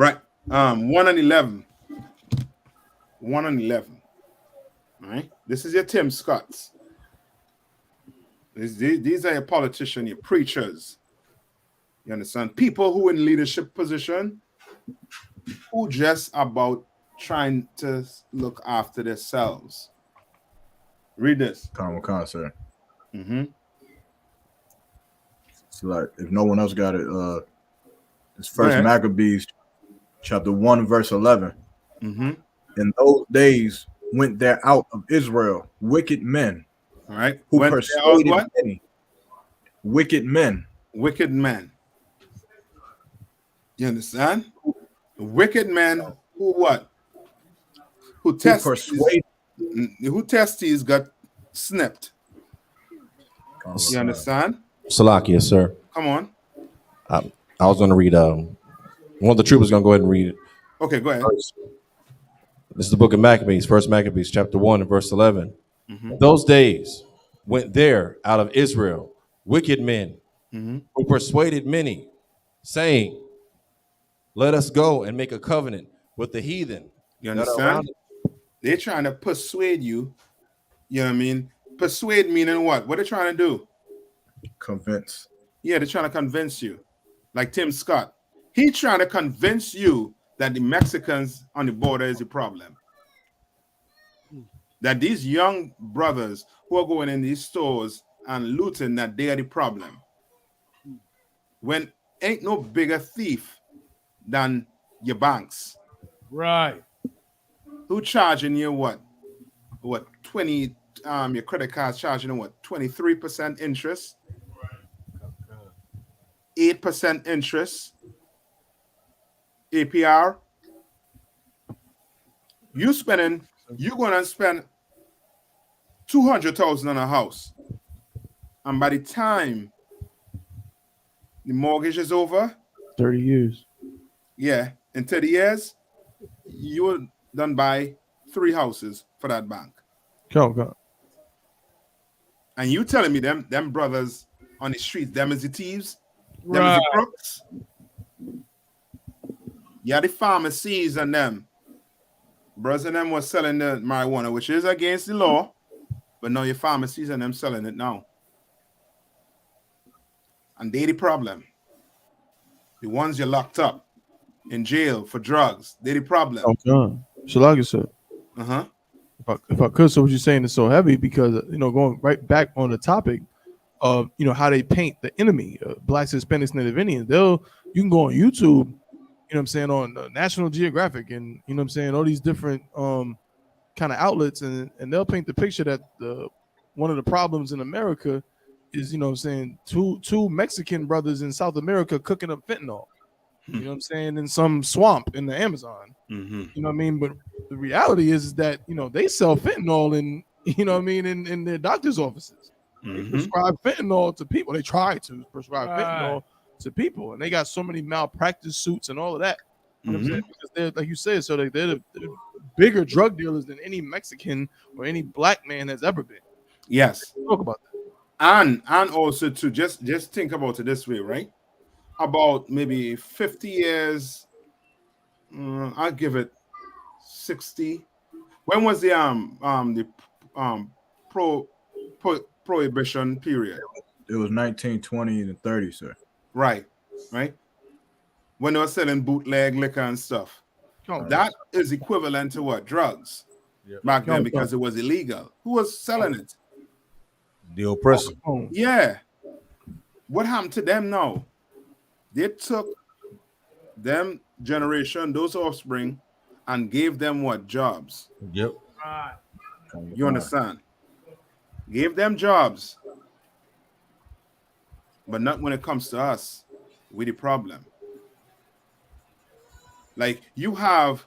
Right. 1 and 11. 1 and 11. All right. This is your Tim Scotts. These are your politicians, your preachers. You understand? People who in leadership position who just about trying to look after themselves. Read this. Common concept. Mm-hmm. So like if no one else got it, it's First Maccabees chapter 1 verse 11. Mm-hmm. In those days went there out of Israel wicked men, all right, who persuaded many. Wicked men. Wicked men. You understand? Wicked men who what? Who testes got snipped. You understand? Salakia, sir. Come on. I was going to read. One of the troopers going to go ahead and read it. Okay, go ahead. This is the book of Maccabees, First Maccabees, chapter 1 and verse 11. Mm-hmm. Those days went there out of Israel wicked men who persuaded many, saying, "Let us go and make a covenant with the heathen." You understand? They're trying to persuade you. You know what I mean? Persuade meaning what? What are they trying to do? Convince. Yeah, they're trying to convince you. Like Tim Scott. He's trying to convince you that the Mexicans on the border is the problem. That these young brothers who are going in these stores and looting, that they are the problem. When ain't no bigger thief than your banks. Right. Who charging you what? 20 your credit card's charging you what? 23% interest. 8% interest. APR. You're going to spend $200,000 on a house. And by the time the mortgage is over, 30 years. Yeah, in 30 years, you will done buy 3 houses for that bank. Go. And you telling me them brothers on the streets, them is the thieves? Them Right. is the crooks? Yeah, the pharmacies and them. Brothers and them was selling the marijuana, which is against the law. But now your pharmacies and them selling it now. And they the problem. The ones you locked up in jail for drugs, they the problem. Okay. Shalaga said. Uh-huh. If I could, so what you're saying is so heavy because, going right back on the topic of, how they paint the enemy, blacks, Hispanics, Native Indians. You can go on YouTube, on National Geographic and, all these different kind of outlets and they'll paint the picture that one of the problems in America is, two Mexican brothers in South America cooking up fentanyl, in some swamp in the Amazon. Mm-hmm. You know what I mean? But the reality is that, they sell fentanyl in their doctor's offices. They prescribe fentanyl to people. They try to prescribe fentanyl to people. And they got so many malpractice suits and all of that. You know what I'm saying? Because they're, like you said, so they're the bigger drug dealers than any Mexican or any black man has ever been. Yes. Talk about that. And also to just think about it this way, right? About maybe 50 years, I'll give it 60. When was the prohibition period? It was 1920 and 30, sir. Right. When they were selling bootleg liquor and stuff. That is equivalent to what? Drugs. Back then because it was illegal. Who was selling it? The oppressor. Yeah. What happened to them now? They took them generation, those offspring, and gave them what? Jobs. Yep. Right. You understand? Gave them jobs. But not when it comes to us. We the problem. Like you have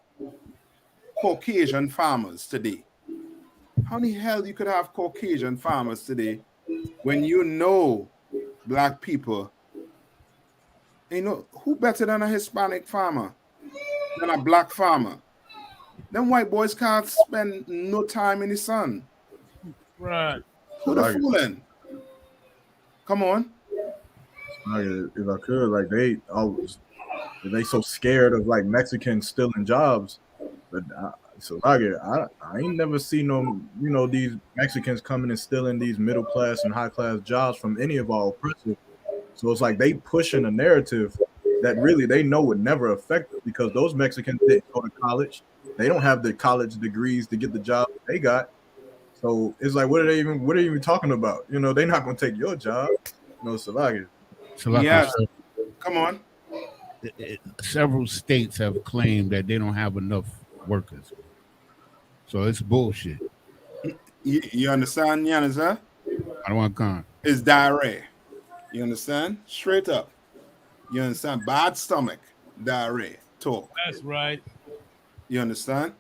Caucasian farmers today. How the hell you could have Caucasian farmers today when black people? Who better than a Hispanic farmer, than a black farmer? Them white boys can't spend no time in the sun. Right. Who the fooling? Come on. If I could, like they always they so scared of like Mexicans stealing jobs. But so I ain't never seen no these Mexicans coming and stealing these middle class and high class jobs from any of our oppressors. So it's like they pushing a narrative that really they know would never affect them because those Mexicans didn't go to college. They don't have the college degrees to get the job they got. So it's like, what are they even talking about? They're not gonna take your job. No, Salagi. Yes. Come on. Several states have claimed that they don't have enough workers. So it's bullshit. You understand? You understand? I don't want to come. It's diarrhea. You understand? Straight up. You understand? Bad stomach, diarrhea, talk. That's right. You understand?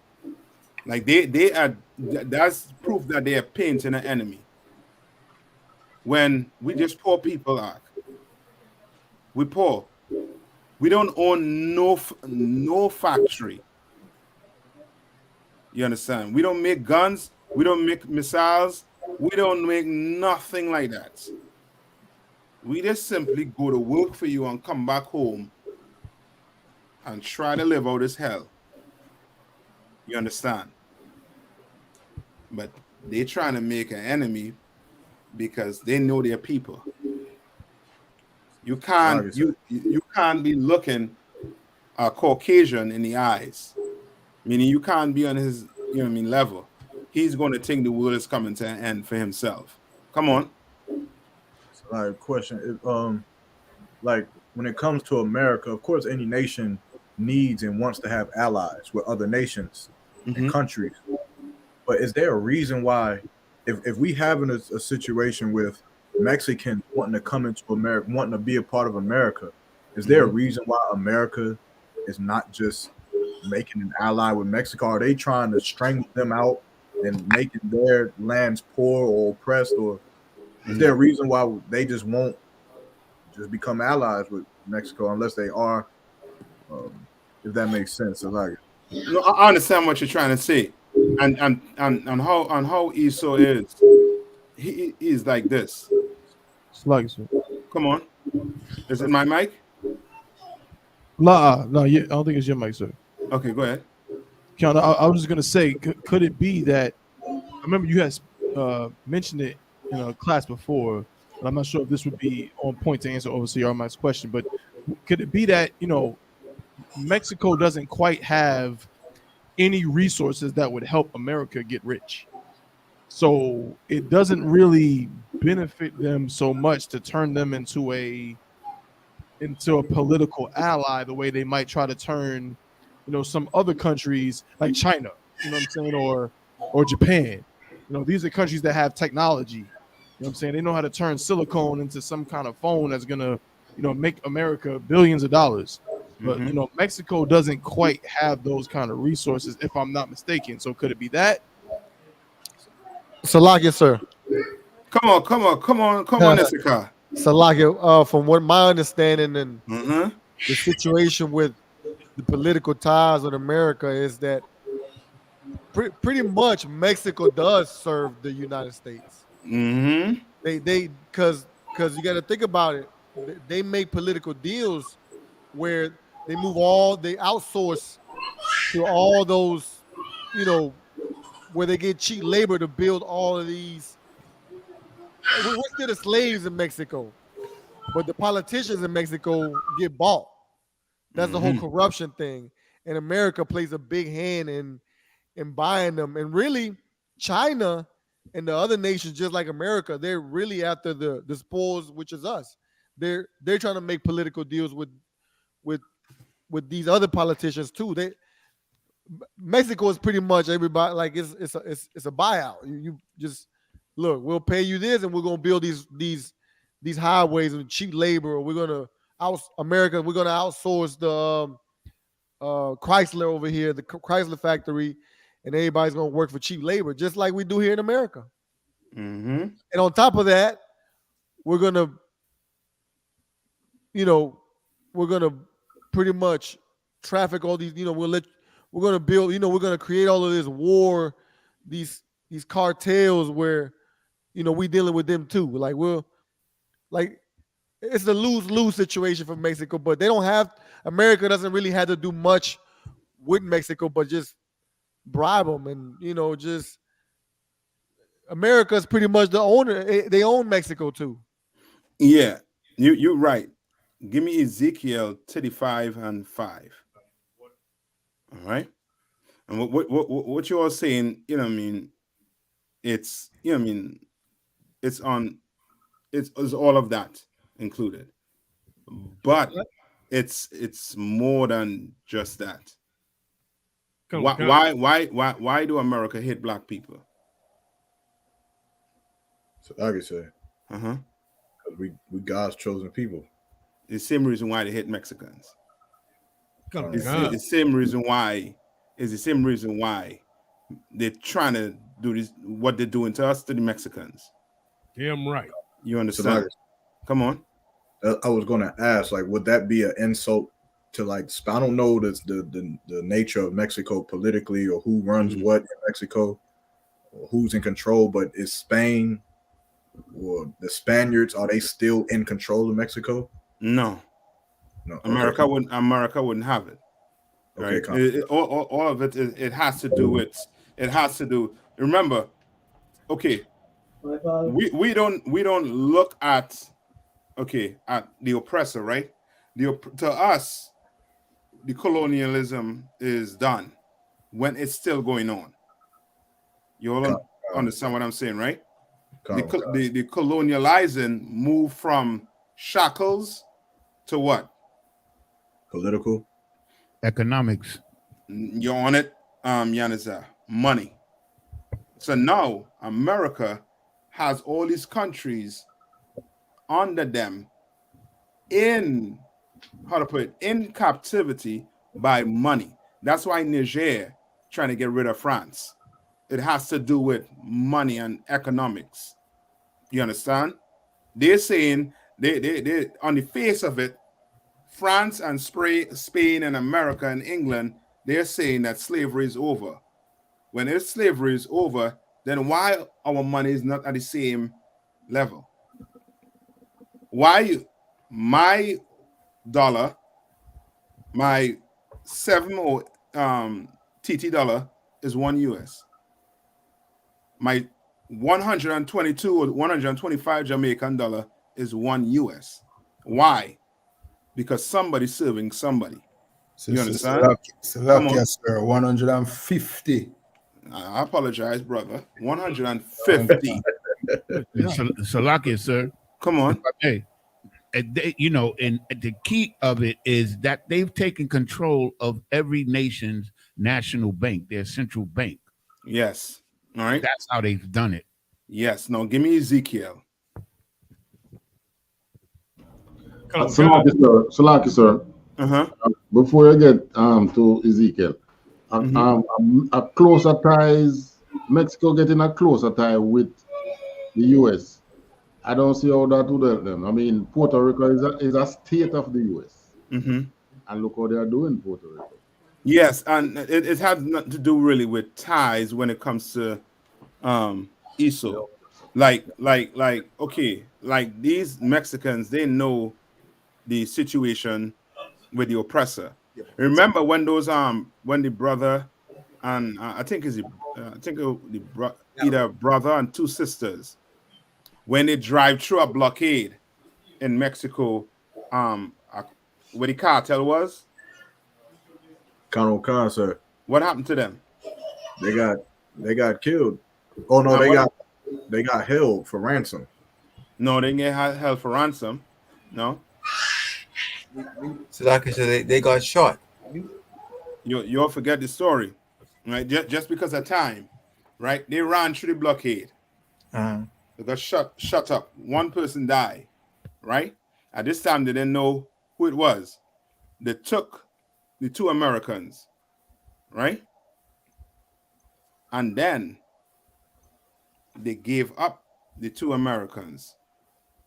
Like they are. That's proof that they are painting an enemy. When we just poor people are, we poor. We don't own no factory. You understand? We don't make guns. We don't make missiles. We don't make nothing like that. We just simply go to work for you and come back home and try to live out this hell. You understand? But they're trying to make an enemy because they know their people. You can't you can't be looking a Caucasian in the eyes. Meaning you can't be on his level. He's going to think the world is coming to an end for himself. Come on. All right, question. Like when it comes to America, of course, any nation needs and wants to have allies with other nations and countries. But is there a reason why, if we having a situation with Mexicans wanting to come into America, wanting to be a part of America, is there a reason why America is not just making an ally with Mexico? Are they trying to strangle them out and making their lands poor or oppressed, or is there a reason why they just won't just become allies with Mexico unless they are? If that makes sense, like. No, I understand what you're trying to say, and how Esau is. He is like this. Slugs. Come on, is it my mic? No, I don't think it's your mic, sir. Okay, go ahead. Keon, I was just gonna say, could it be that? I remember you had mentioned it in a class before, but I'm not sure if this would be on point to answer Overseer Armand's question. But could it be that Mexico doesn't quite have any resources that would help America get rich, so it doesn't really benefit them so much to turn them into a political ally the way they might try to turn some other countries like China, what I'm saying, or Japan. These are countries that have technology. What I'm saying, they know how to turn silicone into some kind of phone that's gonna make America billions of dollars. But Mexico doesn't quite have those kind of resources, if I'm not mistaken. So could it be that? Salakia, sir. Come on, Isupk. Salakia, from what my understanding and the situation with the political ties with America is that pretty much Mexico does serve the United States. They because you got to think about it. They make political deals where they outsource to all those, where they get cheap labor to build all of these. We're still the slaves in Mexico, but the politicians in Mexico get bought. That's the whole corruption thing. And America plays a big hand in buying them. And really, China and the other nations, just like America, they're really after the spoils, which is us. They're trying to make political deals with these other politicians too. Mexico is pretty much everybody, like it's a buyout. You just look, we'll pay you this, and we're gonna build these highways with cheap labor, or we're gonna outsource the Chrysler over here, the Chrysler factory, and everybody's gonna work for cheap labor, just like we do here in America. And on top of that, we're gonna pretty much traffic all these, we're gonna build, we're gonna create all of this war, these cartels where, we dealing with them too. Like it's a lose-lose situation for Mexico, but they don't have America doesn't really have to do much with Mexico, but just bribe them and just America's pretty much the owner. They own Mexico too. Yeah, you're right. Give me Ezekiel 35:5. All right. And what you are saying, you know what I mean, it's you know what I mean, it's all of that included. But it's more than just that. Why do America hate black people? So like I said, Uh-huh. we God's chosen people. The same reason why they hate Mexicans. Come It's on. the same reason why. It's the same reason why they're trying to do this. What they're doing to us, to the Mexicans. Damn right. You understand? Come on. I was going to ask, like, would that be an insult to, like, I don't know the nature of Mexico politically or who runs what in Mexico or who's in control, but is Spain or the Spaniards, are they still in control of Mexico? No. America wouldn't have it. Right? Okay, All of it, it has to do with, remember, okay, we don't look at the oppressor, right? To us, the colonialism is done when it's still going on. You all understand what I'm saying, right? The colonializing moved from shackles to what? Political. Economics. You're on it, Yaniza. Money. So now America has all these countries under them in captivity by money. That's why Niger trying to get rid of France. It has to do with money and economics. You understand? They're saying they on the face of it, France and Spain and America and England, they're saying that slavery is over. When if slavery is over, then why our money is not at the same level? Why my dollar, my 7 TT dollar is $1. My 122 or 125 Jamaican dollar is $1. Why? Because somebody's serving somebody. You understand? Slovakia, sir, 150. I apologize, brother. 150. Salakia, sir. Come on. Hey, and the key of it is that they've taken control of every nation's national bank, their central bank. Yes. All right. That's how they've done it. Yes. Now give me Ezekiel. Salaki, sir. Uh-huh. Before I get to Ezekiel, a closer ties, Mexico getting a closer tie with the US. I don't see how that would help them. I mean, Puerto Rico is a state of the US. Mm-hmm. And look how they are doing Puerto Rico. Yes, and it has nothing to do really with ties when it comes to I.S.U.P. Like these Mexicans, they know the situation with the oppressor. Remember when those when the brother and either brother and two sisters, when they drive through a blockade in Mexico, where the cartel was? Khan, sir. What happened to them? They got killed. Oh no, they got held for ransom. No, they didn't get held for ransom. No. So like I said, they got shot. You all forget the story, right? Just because of time, right? They ran through the blockade. They got shut up. One person died, right? At this time, they didn't know who it was. They took the 2 Americans, right? And then they gave up the 2 Americans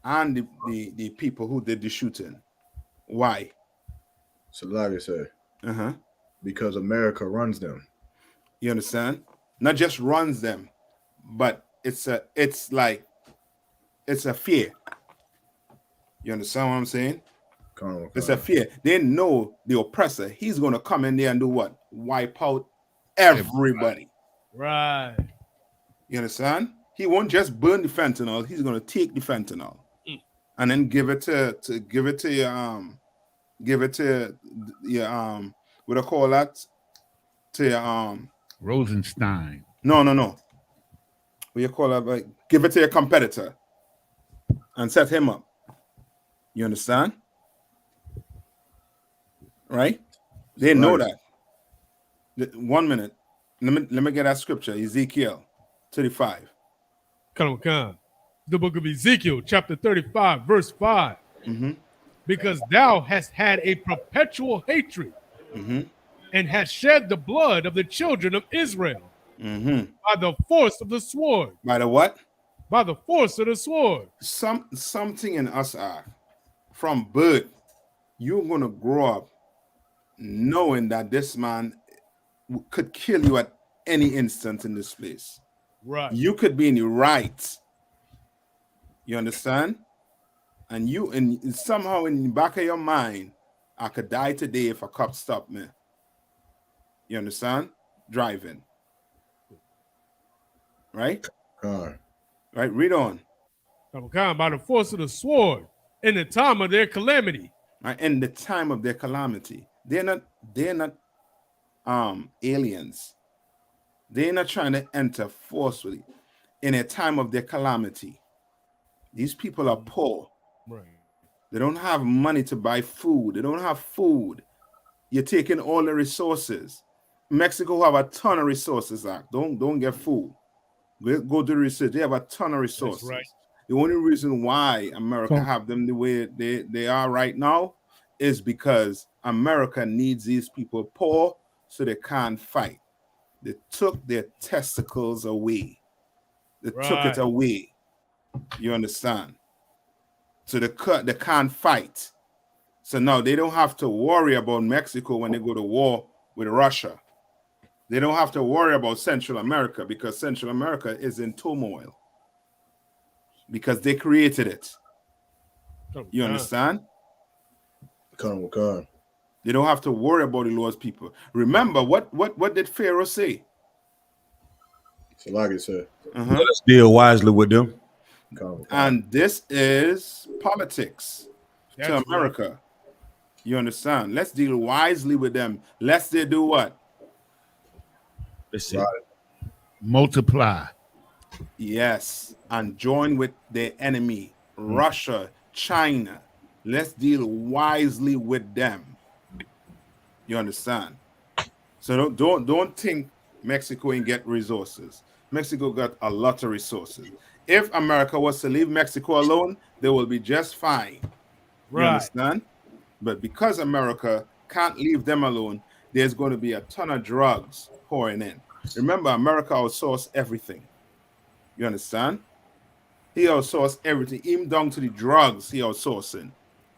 and the people who did the shooting. Why? So like I said, Uh-huh. Because America runs them. You understand? Not just runs them, but it's a fear. You understand what I'm saying? It's a fear. They know the oppressor. He's going to come in there and do what? Wipe out everybody. Right. You understand? He won't just burn the fentanyl. He's going to take the fentanyl and then give it to your what I call that, to your Rosenstein. No. What you call that? Like, give it to your competitor and set him up. You understand? Right? They know that. 1 minute. Let me get that scripture. Ezekiel 35. Come. The book of Ezekiel, chapter 35, verse 5. Because thou hast had a perpetual hatred and hast shed the blood of the children of Israel by the force of the sword. By the what? By the force of the sword. Something in us are from birth. You're gonna grow up knowing that this man could kill you at any instant in this place. Right. You could be in the right. You understand? And you, and somehow in the back of your mind, I could die today if a cop stopped me. You understand? Driving. Right? Right, read on. By the force of the sword in the time of their calamity. Right, in the time of their calamity. They're not aliens. They're not trying to enter forcefully in a time of their calamity. These people are poor. Right. They don't have money to buy food. They don't have food. You're taking all the resources. Mexico have a ton of resources. Don't get fooled. Go do the research. They have a ton of resources. That's right. The only reason why America have them the way they are right now is because America needs these people poor so they can't fight. They took their testicles away. They took it away. You understand? So they can't fight. So now they don't have to worry about Mexico when they go to war with Russia. They don't have to worry about Central America because Central America is in turmoil because they created it. You understand? They don't have to worry about the Lord's people. Remember, what did Pharaoh say? So like I said, Let us deal wisely with them. And this is politics to That's America. Right. You understand? Let's deal wisely with them. Lest they do what? Multiply. Yes. And join with their enemy, Russia, China. Let's deal wisely with them. You understand? So don't think Mexico ain't get resources. Mexico got a lot of resources. If America was to leave Mexico alone, they will be just fine. You understand? But because America can't leave them alone, there's going to be a ton of drugs pouring in. Remember, America outsourced everything. You understand? He outsourced everything, even down to the drugs he outsourcing.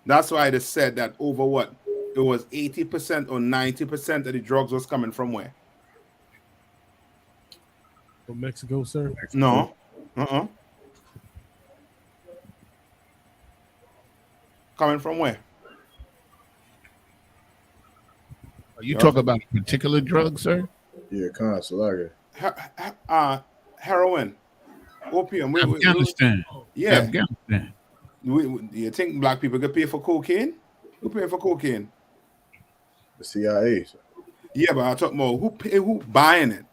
That's why they said that over what? It was 80% or 90% of the drugs was coming from where? From Mexico, sir? No. Coming from where? Are you talking about a particular drug, sir? Yeah, Salaga. Heroin, opium. Afghanistan. Yeah. Afghanistan. You think black people get paid for cocaine? Who pay for cocaine? The CIA. Sir. Yeah, but I talk more. Who buying it?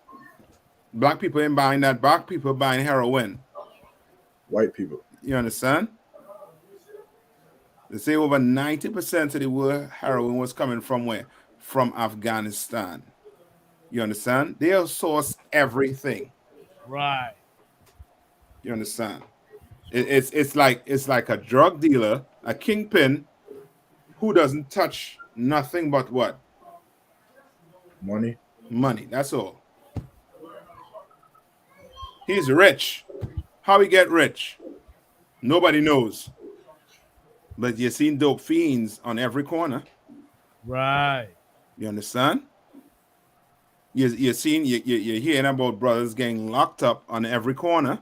Black people ain't buying that. Black people buying heroin. White people. You understand? They say over 90% of the world heroin was coming from where? From Afghanistan. You understand? They'll source everything. Right. You understand? It's like a drug dealer, a kingpin, who doesn't touch nothing but what? Money. Money. That's all. He's rich. How he get rich? Nobody knows. But you've seen dope fiends on every corner. Right. You understand? You're hearing about brothers getting locked up on every corner.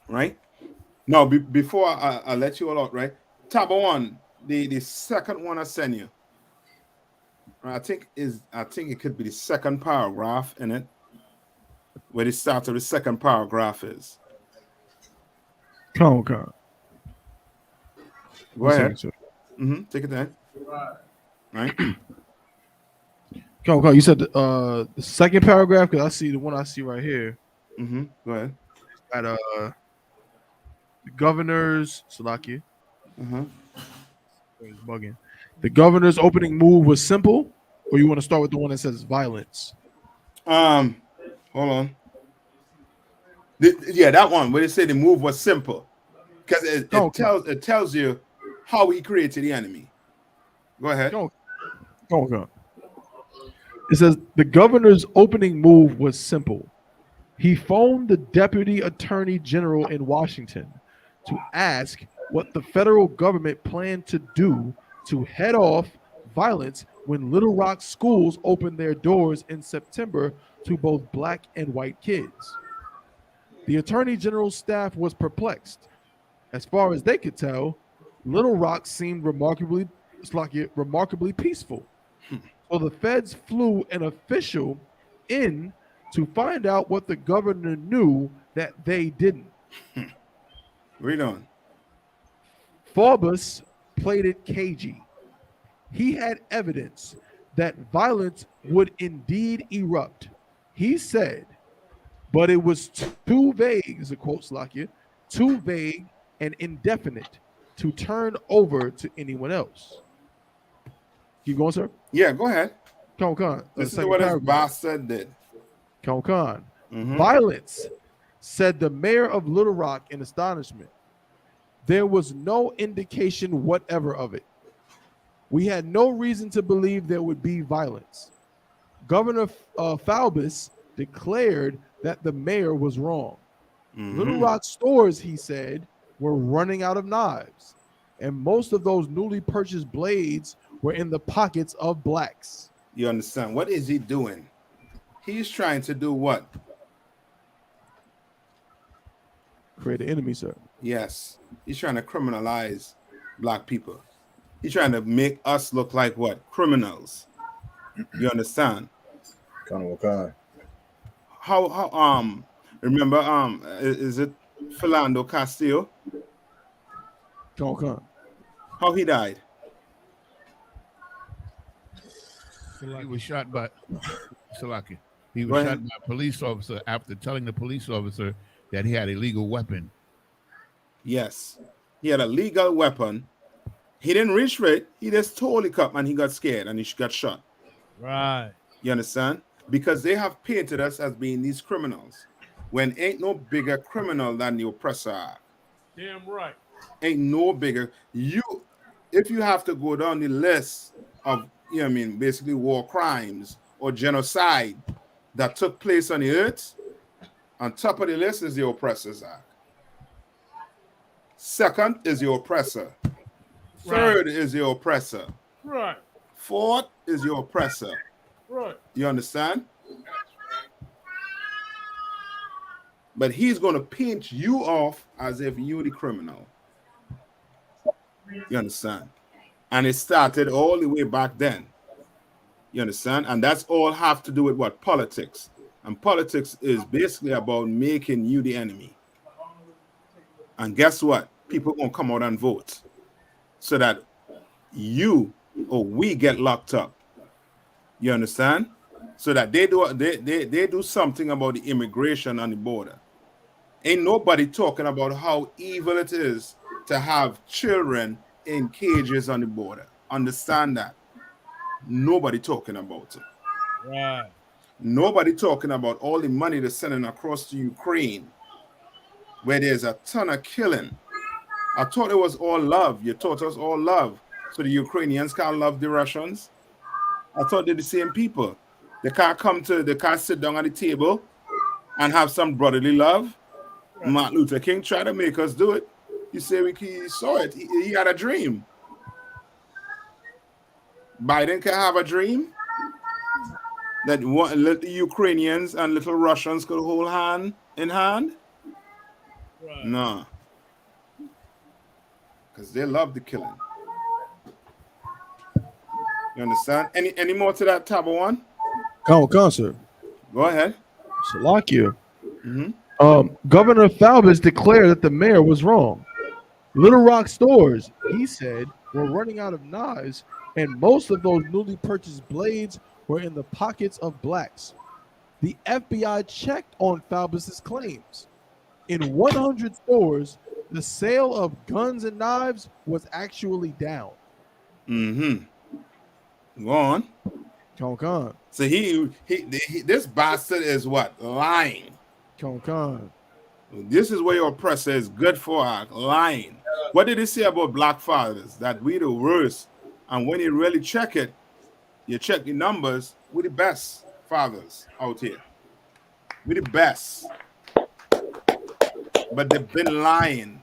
right? Now, before I let you all out, right? Tab one, the second one I send you, I think it could be the second paragraph in it, where the start of the second paragraph is. Come. Go One ahead. second, sir. Take it then. Right. Come. You said the second paragraph, because I see the one I see right here. Go ahead. At the governor's Salakia. It's bugging. The governor's opening move was simple, or you want to start with the one that says violence? Hold on. Yeah, that one where they say the move was simple, because it tells you how he created the enemy. Go ahead. Go. It says the governor's opening move was simple. He phoned the deputy attorney general in Washington to ask what the federal government planned to do to head off violence when Little Rock schools opened their doors in September to both black and white kids. The attorney general's staff was perplexed. As far as they could tell, Little Rock seemed remarkably peaceful. So the feds flew an official in to find out what the governor knew that they didn't. Read on. Forbes played it cagey. He had evidence that violence would indeed erupt. He said, but it was too vague, is a quote, Slakia, too vague and indefinite to turn over to anyone else. Keep going, sir? Yeah, go ahead. Khan. This is what his bastard did. Khan. Violence, said the mayor of Little Rock in astonishment. There was no indication whatever of it. We had no reason to believe there would be violence. Governor Forbes declared that the mayor was wrong. Little Rock stores, he said, were running out of knives, and most of those newly purchased blades were in the pockets of blacks. You understand? What is he doing? He's trying to do what? Create an enemy, sir. Yes. He's trying to criminalize black people. He's trying to make us look like what? Criminals. You understand? How remember is it Philando Castillo? How he died? He was shot by Salaki. He was shot by a police officer after telling the police officer that he had a legal weapon. Yes. He had a legal weapon. He didn't reach for it. He just told the cop and he got scared and he got shot. Right. You understand? Because they have painted us as being these criminals, when ain't no bigger criminal than the oppressor. Damn right. Ain't no bigger. If you have to go down the list of, basically war crimes or genocide that took place on the earth, on top of the list is the Oppressors Act. Second is the oppressor. Third is the oppressor. Right. Fourth is your oppressor. Right. You understand? But he's going to paint you off as if you're the criminal. You understand? And it started all the way back then. You understand? And that's all have to do with what? Politics. And politics is basically about making you the enemy. And guess what? People are going to come out and vote so that you or we get locked up. You understand? So that they do something about the immigration on the border. Ain't nobody talking about how evil it is to have children in cages on the border. Understand that. Nobody talking about it. Right. Nobody talking about all the money they're sending across to Ukraine, where there's a ton of killing. I thought it was all love. You taught us all love. So the Ukrainians can't love the Russians. I thought they're the same people. They can't sit down at the table and have some brotherly love. Right. Martin Luther King tried to make us do it. He said he saw it. He had a dream. Biden can have a dream that little Ukrainians and little Russians could hold hand in hand. No. Because they love the killing. You understand? Any more to that Taba one? Concert. Go ahead. Salakia. Mm-hmm. Governor Falbus declared that the mayor was wrong. Little Rock stores, he said, were running out of knives, and most of those newly purchased blades were in the pockets of blacks. The FBI checked on Falbus's claims. In 100 stores, the sale of guns and knives was actually down. Mm-hmm. Go on. Con. So he this bastard is what? Lying. Con. This is where your oppressor is good for, lying. What did he say about black fathers? That we the worst. And when you really check it, you check the numbers, we're the best fathers out here. We're the best. But they've been lying.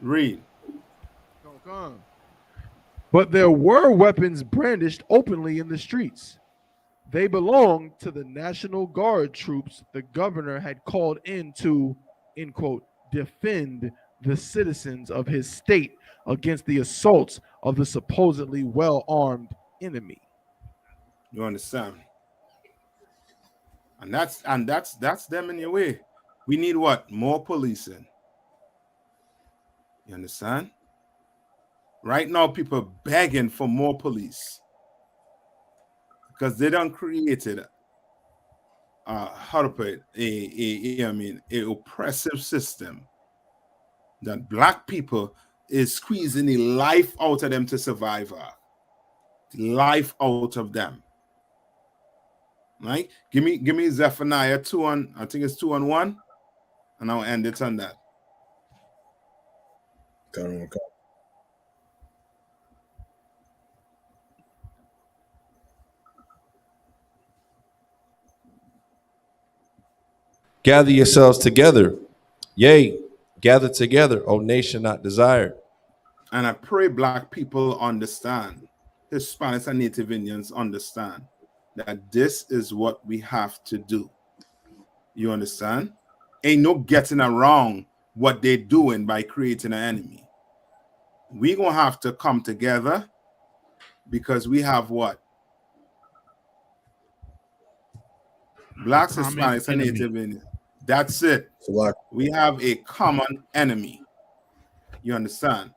Read. Con. But there were weapons brandished openly in the streets. They belonged to the National Guard troops the governor had called in to, in quote, defend the citizens of his state against the assaults of the supposedly well-armed enemy. You understand? And that's them in your way. We need what? More policing. You understand? Right now, people begging for more police because they done created how to put it, a oppressive system that black people is squeezing the life out of them to survive. Life out of them. Right? Give me Zephaniah 2 on, I think it's 2:1, and I'll end it on that. Gather yourselves together. Yea, gather together, O nation not desired. And I pray black people understand, Hispanics and Native Indians understand that this is what we have to do. You understand? Ain't no getting around what they're doing by creating an enemy. We're going to have to come together because we have what? Blacks, Hispanics, and Native Indians. That's it. We have a common enemy. You understand?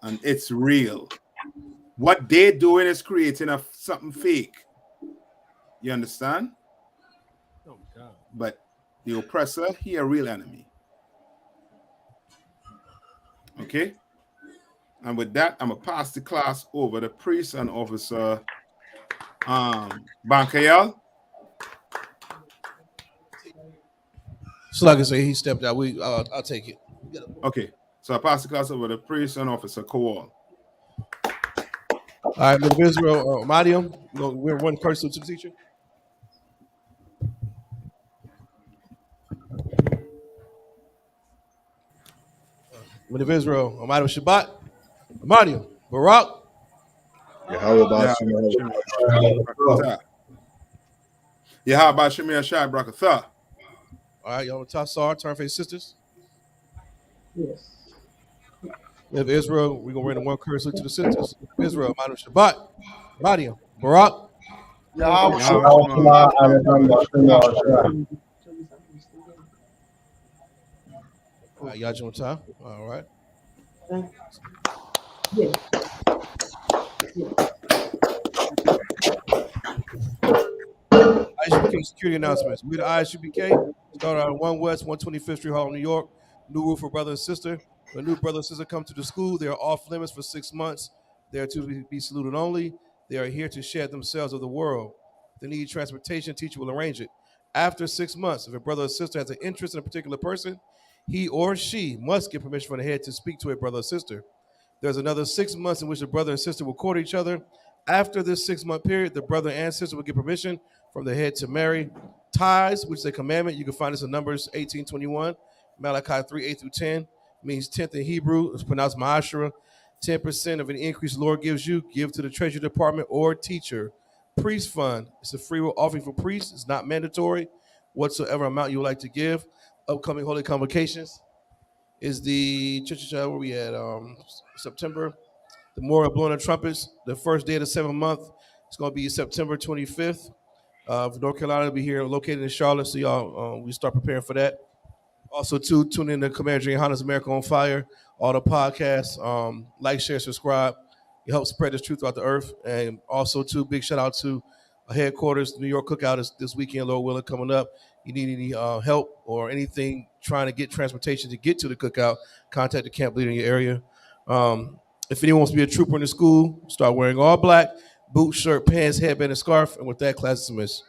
And it's real. What they're doing is creating something fake. You understand? Oh, God. But the oppressor, he a real enemy. Okay? And with that, I'm going to pass the class over to priest and officer Bankayal. So like I say, he stepped out. I'll take it. Okay. So I pass the class over to priest and officer Kowal. All right, Brother Israel, Mariam, we're one person to the teacher. Brother Israel, Mariam Shabbat, Mariam, Barak. Yahweh Shemir Shai Brakatha. All right, y'all Tassar, turn face sisters. Yes. If Israel, we're gonna run one curse to the sisters. Israel, Mariam Shabbat, Mariam, Barak. All right, y'all join time. All right. Yes. I.S.U.P.K security announcements. We the I.S.U.P.K started on 1 West 125th Street, Harlem, New York. New rule for brother and sister. When new brother and sister come to the school, they are off limits for 6 months. They are to be saluted only. They are here to share themselves of the world. If they need transportation, teacher will arrange it. After 6 months, if a brother or sister has an interest in a particular person, he or she must get permission from the head to speak to a brother or sister. There's another 6 months in which the brother and sister will court each other. After this 6-month period, the brother and sister will get permission from the head to marry. Tithes, which is a commandment, you can find this in Numbers 18:21, Malachi 3:8-10, means 10th in Hebrew, it's pronounced ma'ashra. 10% of an increase the Lord gives you, give to the treasury department or teacher. Priest fund, it's a free will offering for priests, it's not mandatory. Whatsoever amount you would like to give. upcoming holy convocations is the where we at September. The Memorial Blowing of Trumpets, the first day of the 7th month. It's going to be September 25th. North Carolina will be here, located in Charlotte, so y'all we start preparing for that. Also, tune in to Commander YAHANNA's America on Fire, all the podcasts. Like, share, subscribe. You help spread this truth throughout the earth. And also, big shout out to our headquarters. New York Cookout is this weekend, Lord willing, coming up. You need any help or anything trying to get transportation to get to the cookout, contact the camp leader in your area. If anyone wants to be a trooper in the school, start wearing all black, boots, shirt, pants, headband, and scarf. And with that, class is dismissed.